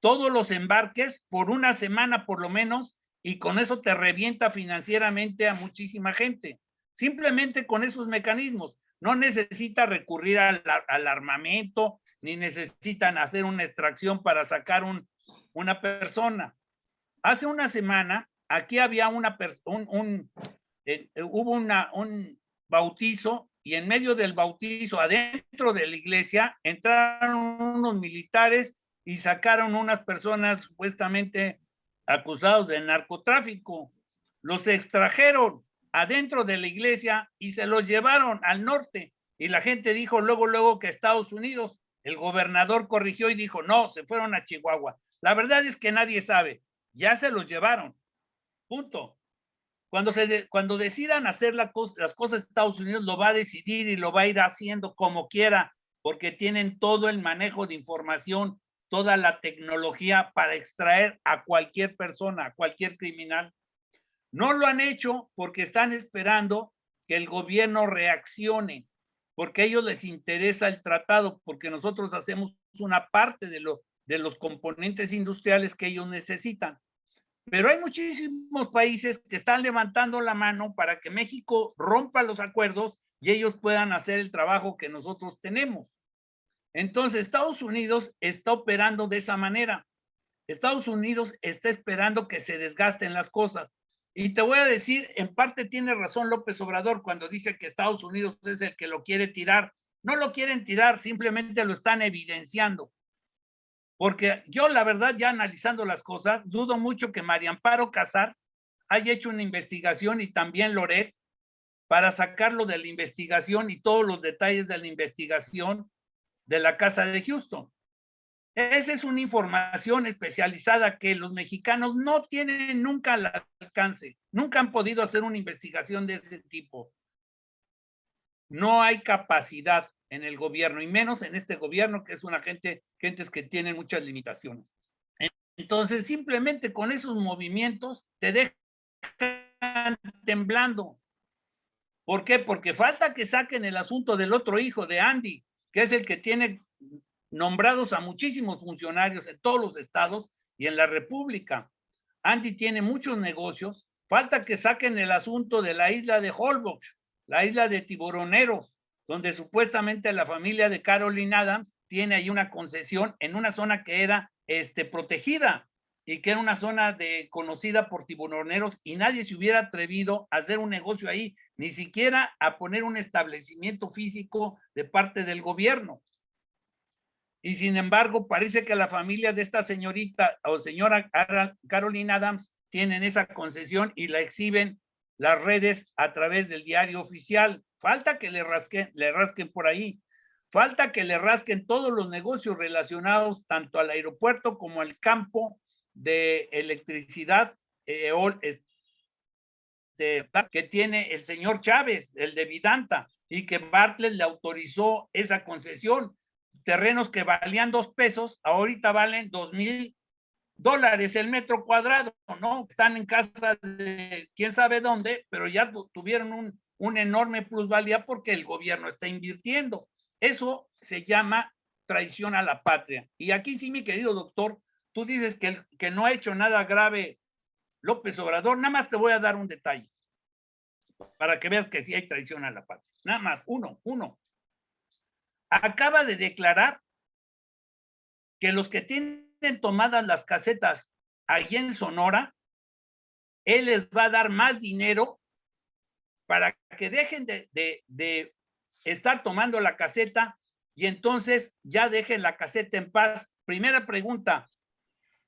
todos los embarques por una semana por lo menos, y con eso te revienta financieramente a muchísima gente. Simplemente con esos mecanismos. No necesita recurrir al armamento, ni necesitan hacer una extracción para sacar una persona. Hace una semana, aquí había hubo un bautizo, y en medio del bautizo, adentro de la iglesia, entraron unos militares y sacaron unas personas supuestamente acusados de narcotráfico. Los extrajeron adentro de la iglesia y se los llevaron al norte. Y la gente dijo luego que Estados Unidos. El gobernador corrigió y dijo, no, se fueron a Chihuahua. La verdad es que nadie sabe. Ya se los llevaron. Punto. Cuando decidan hacer las cosas Estados Unidos, lo va a decidir y lo va a ir haciendo como quiera, porque tienen todo el manejo de información, toda la tecnología para extraer a cualquier persona, a cualquier criminal. No lo han hecho porque están esperando que el gobierno reaccione, porque a ellos les interesa el tratado, porque nosotros hacemos una parte de los componentes industriales que ellos necesitan. Pero hay muchísimos países que están levantando la mano para que México rompa los acuerdos y ellos puedan hacer el trabajo que nosotros tenemos. Entonces, Estados Unidos está operando de esa manera. Estados Unidos está esperando que se desgasten las cosas. Y te voy a decir, en parte tiene razón López Obrador cuando dice que Estados Unidos es el que lo quiere tirar. No lo quieren tirar, simplemente lo están evidenciando. Porque yo, la verdad, ya analizando las cosas, dudo mucho que María Amparo Casar haya hecho una investigación y también Loret para sacarlo de la investigación y todos los detalles de la investigación de la casa de Houston. Esa es una información especializada que los mexicanos no tienen nunca al alcance, nunca han podido hacer una investigación de ese tipo. No hay capacidad en el gobierno, y menos en este gobierno que es una gentes que tienen muchas limitaciones. Entonces, simplemente con esos movimientos te dejan temblando. ¿Por qué? Porque falta que saquen el asunto del otro hijo de Andy, que es el que tiene nombrados a muchísimos funcionarios en todos los estados y en la República. Andy tiene muchos negocios. Falta que saquen el asunto de la isla de Holbox, la isla de tiburoneros, donde supuestamente la familia de Caroline Adams tiene ahí una concesión en una zona que era protegida y que era una zona conocida por tiburoneros y nadie se hubiera atrevido a hacer un negocio ahí, ni siquiera a poner un establecimiento físico de parte del gobierno. Y sin embargo, parece que la familia de esta señorita o señora Caroline Adams tienen esa concesión y la exhiben las redes a través del diario oficial. Falta que le rasquen por ahí. Falta que le rasquen todos los negocios relacionados tanto al aeropuerto como al campo de electricidad que tiene el señor Chávez, el de Vidanta, y que Bartlett le autorizó esa concesión. Terrenos que valían 2 pesos, ahorita valen $2,000 el metro cuadrado, ¿no? Están en casa de quién sabe dónde, pero ya tuvieron un enorme plusvalía porque el gobierno está invirtiendo. Eso se llama traición a la patria. Y aquí sí, mi querido doctor, tú dices que no ha hecho nada grave López Obrador. Nada más te voy a dar un detalle para que veas que sí hay traición a la patria. Nada más, uno. Acaba de declarar que los que tienen tomadas las casetas allí en Sonora, él les va a dar más dinero para que dejen de estar tomando la caseta y entonces ya dejen la caseta en paz. Primera pregunta,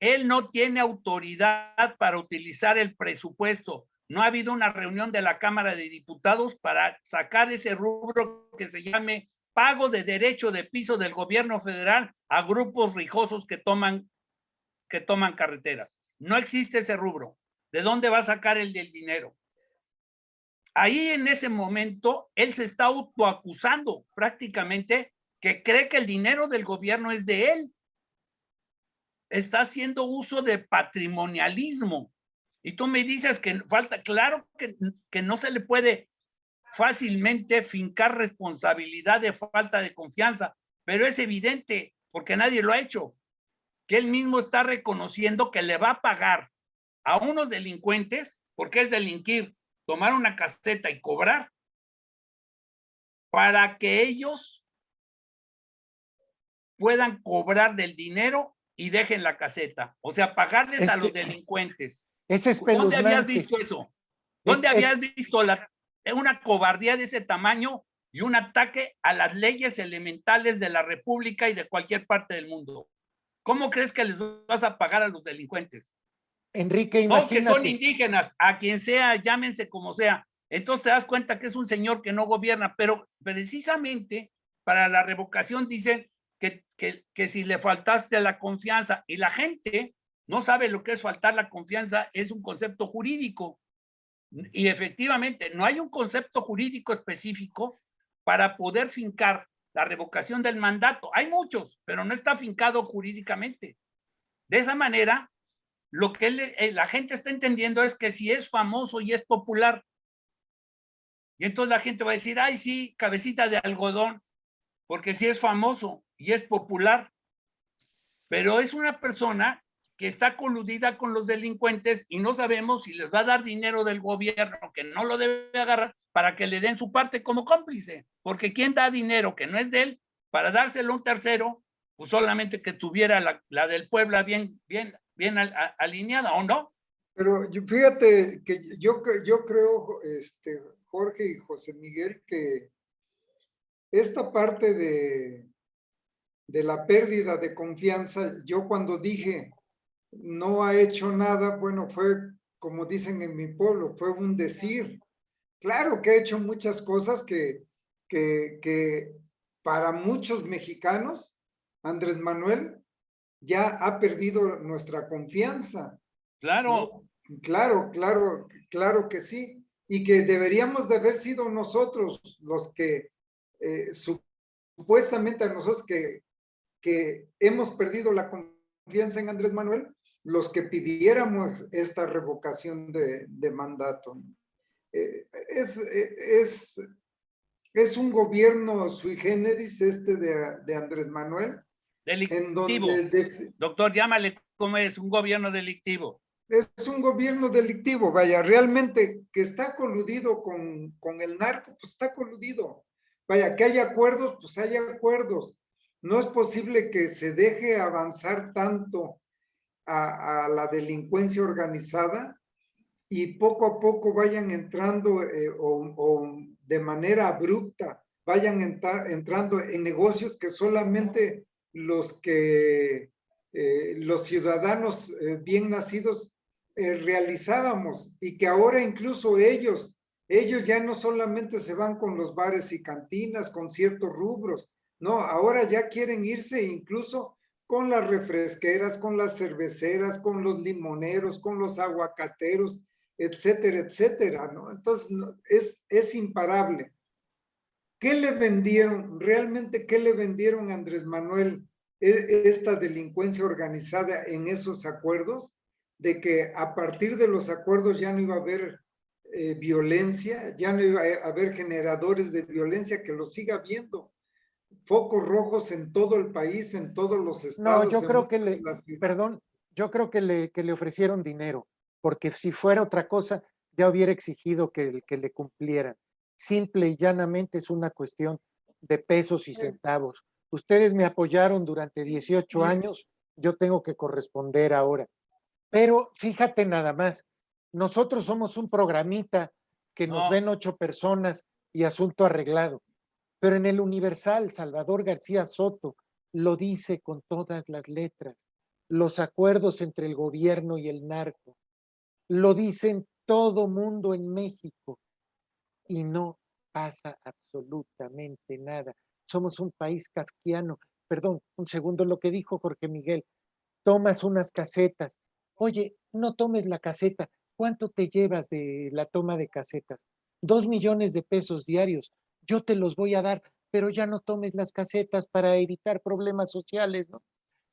él no tiene autoridad para utilizar el presupuesto. No ha habido una reunión de la Cámara de Diputados para sacar ese rubro que se llame pago de derecho de piso del gobierno federal a grupos rijosos que toman carreteras. No existe ese rubro. ¿De dónde va a sacar el del dinero? Ahí en ese momento, él se está autoacusando prácticamente que cree que el dinero del gobierno es de él. Está haciendo uso de patrimonialismo. Y tú me dices que falta, claro que no se le puede fácilmente fincar responsabilidad de falta de confianza, pero es evidente, porque nadie lo ha hecho, que él mismo está reconociendo que le va a pagar a unos delincuentes, porque es delinquir, tomar una caseta y cobrar, para que ellos puedan cobrar del dinero y dejen la caseta. O sea, pagarles a los delincuentes. Es espeluznante. ¿Dónde habías visto eso? ¿Dónde habías visto una cobardía de ese tamaño y un ataque a las leyes elementales de la República y de cualquier parte del mundo? ¿Cómo crees que les vas a pagar a los delincuentes? Enrique, No, que son imagínate. indígenas, a quien sea, llámense como sea. Entonces te das cuenta que es un señor que no gobierna, pero precisamente para la revocación dicen que si le faltaste la confianza, y la gente no sabe lo que es faltar la confianza, es un concepto jurídico. Y efectivamente, no hay un concepto jurídico específico para poder fincar la revocación del mandato. Hay muchos, pero no está fincado jurídicamente. De esa manera, lo que la gente está entendiendo es que si es famoso y es popular, y entonces la gente va a decir, ay, sí, cabecita de algodón, porque si es famoso y es popular, pero es una persona que está coludida con los delincuentes y no sabemos si les va a dar dinero del gobierno, que no lo debe agarrar, para que le den su parte como cómplice, porque ¿quién da dinero que no es de él para dárselo a un tercero? Pues solamente que tuviera la del Puebla bien alineada, ¿o no? Pero fíjate que yo creo, Jorge y José Miguel, que esta parte de la pérdida de confianza, yo cuando dije no ha hecho nada, bueno, fue como dicen en mi pueblo, fue un decir. Claro que ha hecho muchas cosas que para muchos mexicanos, Andrés Manuel ya ha perdido nuestra confianza, Claro. ¿no? Claro que sí. Y que deberíamos de haber sido nosotros los que, supuestamente a nosotros que hemos perdido la confianza en Andrés Manuel, los que pidiéramos esta revocación de mandato. Es un gobierno sui generis de Andrés Manuel, en Delictivo. donde Doctor, llámale como es, un gobierno delictivo. es un gobierno delictivo, vaya, realmente que está coludido con el narco, pues está coludido. Vaya, que hay acuerdos, pues hay acuerdos. No es posible que se deje avanzar tanto a la delincuencia organizada y poco a poco vayan entrando o de manera abrupta vayan entrando en negocios que solamente los ciudadanos bien nacidos realizábamos y que ahora incluso ellos ya no solamente se van con los bares y cantinas, con ciertos rubros, no, ahora ya quieren irse incluso con las refresqueras, con las cerveceras, con los limoneros, con los aguacateros, etcétera, etcétera, ¿no? Entonces, es imparable. ¿Qué le vendieron? ¿Realmente qué le vendieron a Andrés Manuel esta delincuencia organizada en esos acuerdos? De que a partir de los acuerdos ya no iba a haber violencia, ya no iba a haber generadores de violencia, que lo siga habiendo. Focos rojos en todo el país, en todos los No, estados. yo creo que perdón, yo creo que le ofrecieron dinero, porque si fuera otra cosa, ya hubiera exigido que le cumplieran. Simple y llanamente es una cuestión de pesos y centavos. Ustedes me apoyaron durante 18 años, yo tengo que corresponder ahora. Pero fíjate nada más, nosotros somos un programita que nos No, ven 8 personas y asunto arreglado. Pero en el Universal, Salvador García Soto lo dice con todas las letras. Los acuerdos entre el gobierno y el narco. Lo dicen todo mundo en México y no pasa absolutamente nada. Somos un país kafkiano. Perdón, un segundo lo que dijo Jorge Miguel. Tomas unas casetas. Oye, no tomes la caseta. ¿Cuánto te llevas de la toma de casetas? 2 millones de pesos diarios. Yo te los voy a dar, pero ya no tomes las casetas para evitar problemas sociales, ¿no?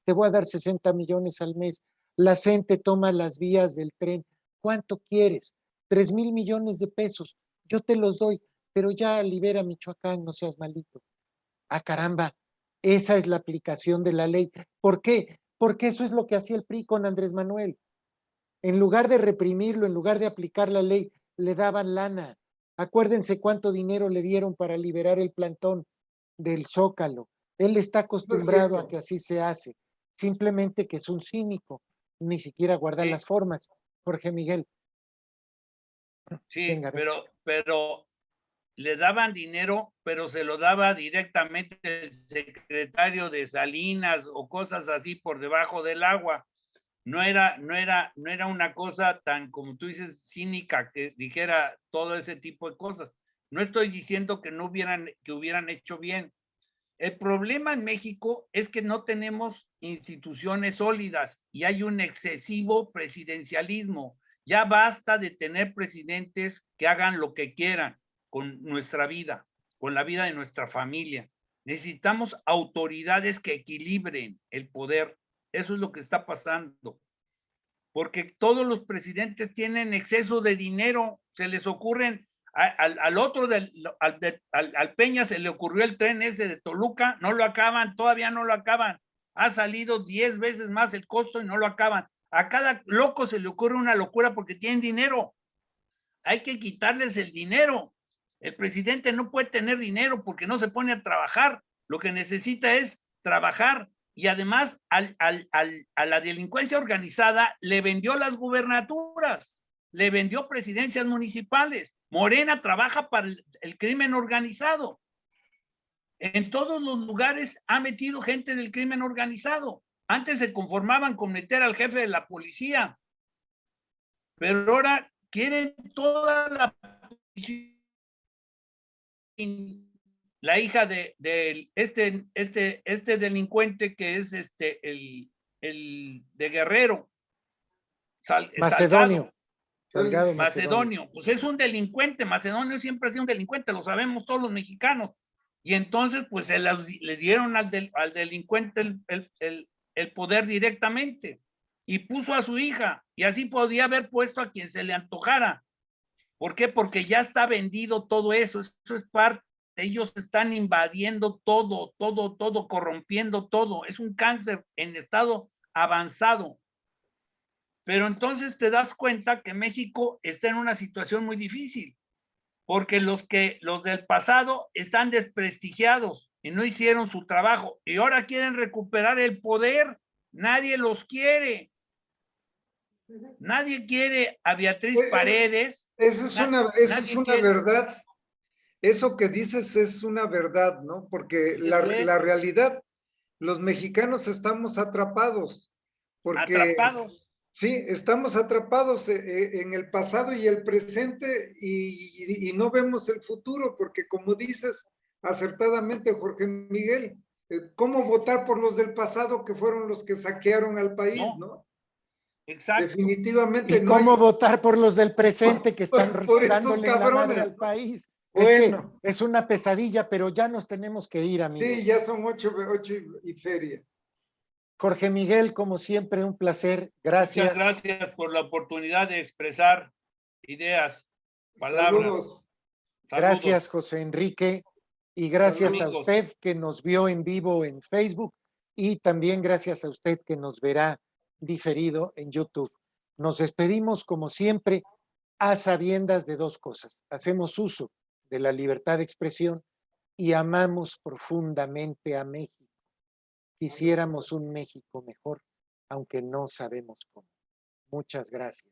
Te voy a dar 60 millones al mes. La gente toma las vías del tren. ¿Cuánto quieres? 3,000 millones de pesos. Yo te los doy, pero ya libera Michoacán, no seas malito. Ah, caramba, esa es la aplicación de la ley. ¿Por qué? Porque eso es lo que hacía el PRI con Andrés Manuel. En lugar de reprimirlo, en lugar de aplicar la ley, le daban lana. Acuérdense cuánto dinero le dieron para liberar el plantón del Zócalo. Él está No es acostumbrado a cierto. que así se hace. Simplemente que es un cínico, ni siquiera guarda sí, las formas. Jorge Miguel, sí, venga, venga. pero le daban dinero, pero se lo daba directamente el secretario de Salinas o cosas así por debajo del agua. no era una cosa tan, como tú dices, cínica, que dijera todo ese tipo de cosas. No estoy diciendo que no hubieran hecho bien. El problema en México es que no tenemos instituciones sólidas y hay un excesivo presidencialismo. Ya basta de tener presidentes que hagan lo que quieran con nuestra vida, con la vida de nuestra familia. Necesitamos autoridades que equilibren el poder. Eso es lo que está pasando. Porque todos los presidentes tienen exceso de dinero, se les ocurren, al otro, al Peña se le ocurrió el tren ese de Toluca, no lo acaban, todavía no lo acaban. Ha salido 10 veces más el costo y no lo acaban. A cada loco se le ocurre una locura porque tienen dinero. Hay que quitarles el dinero. El presidente no puede tener dinero porque no se pone a trabajar. Lo que necesita es trabajar. Y además a la delincuencia organizada le vendió las gubernaturas, le vendió presidencias municipales. Morena trabaja para el crimen organizado. En todos los lugares ha metido gente del crimen organizado. Antes se conformaban con meter al jefe de la policía, pero ahora quieren toda la la hija de este delincuente que es el de Guerrero. Macedonio. Salgado Macedonio. Pues es un delincuente. Macedonio siempre ha sido un delincuente, lo sabemos todos los mexicanos. Y entonces, pues le dieron al delincuente el poder directamente y puso a su hija, y así podía haber puesto a quien se le antojara. ¿Por qué? Porque ya está vendido todo eso. Eso es parte. Ellos están invadiendo todo, corrompiendo todo. Es un cáncer en estado avanzado. Pero entonces te das cuenta que México está en una situación muy difícil, porque los del pasado están desprestigiados y no hicieron su trabajo y ahora quieren recuperar el poder. Nadie los quiere. Nadie quiere a Beatriz Paredes. Esa es una verdad. Eso que dices es una verdad, ¿no? Porque la realidad, los mexicanos estamos atrapados. Porque atrapados. sí, estamos atrapados en el pasado y el presente y no vemos el futuro, porque como dices acertadamente, Jorge Miguel, ¿cómo votar por los del pasado que fueron los que saquearon al país, no? Exacto. Definitivamente. ¿Y cómo votar por los del presente que están dándole la madre al país? Bueno. Es una pesadilla, pero ya nos tenemos que ir, amigos. Sí, ya son 8 y feria. Jorge Miguel, como siempre, un placer. Gracias. Muchas gracias por la oportunidad de expresar ideas, palabras. Saludos. Gracias, José Enrique. Y gracias a usted que nos vio en vivo en Facebook y también gracias a usted que nos verá diferido en YouTube. Nos despedimos, como siempre, a sabiendas de dos cosas. Hacemos uso de la libertad de expresión y amamos profundamente a México. Quisiéramos un México mejor, aunque no sabemos cómo. Muchas gracias.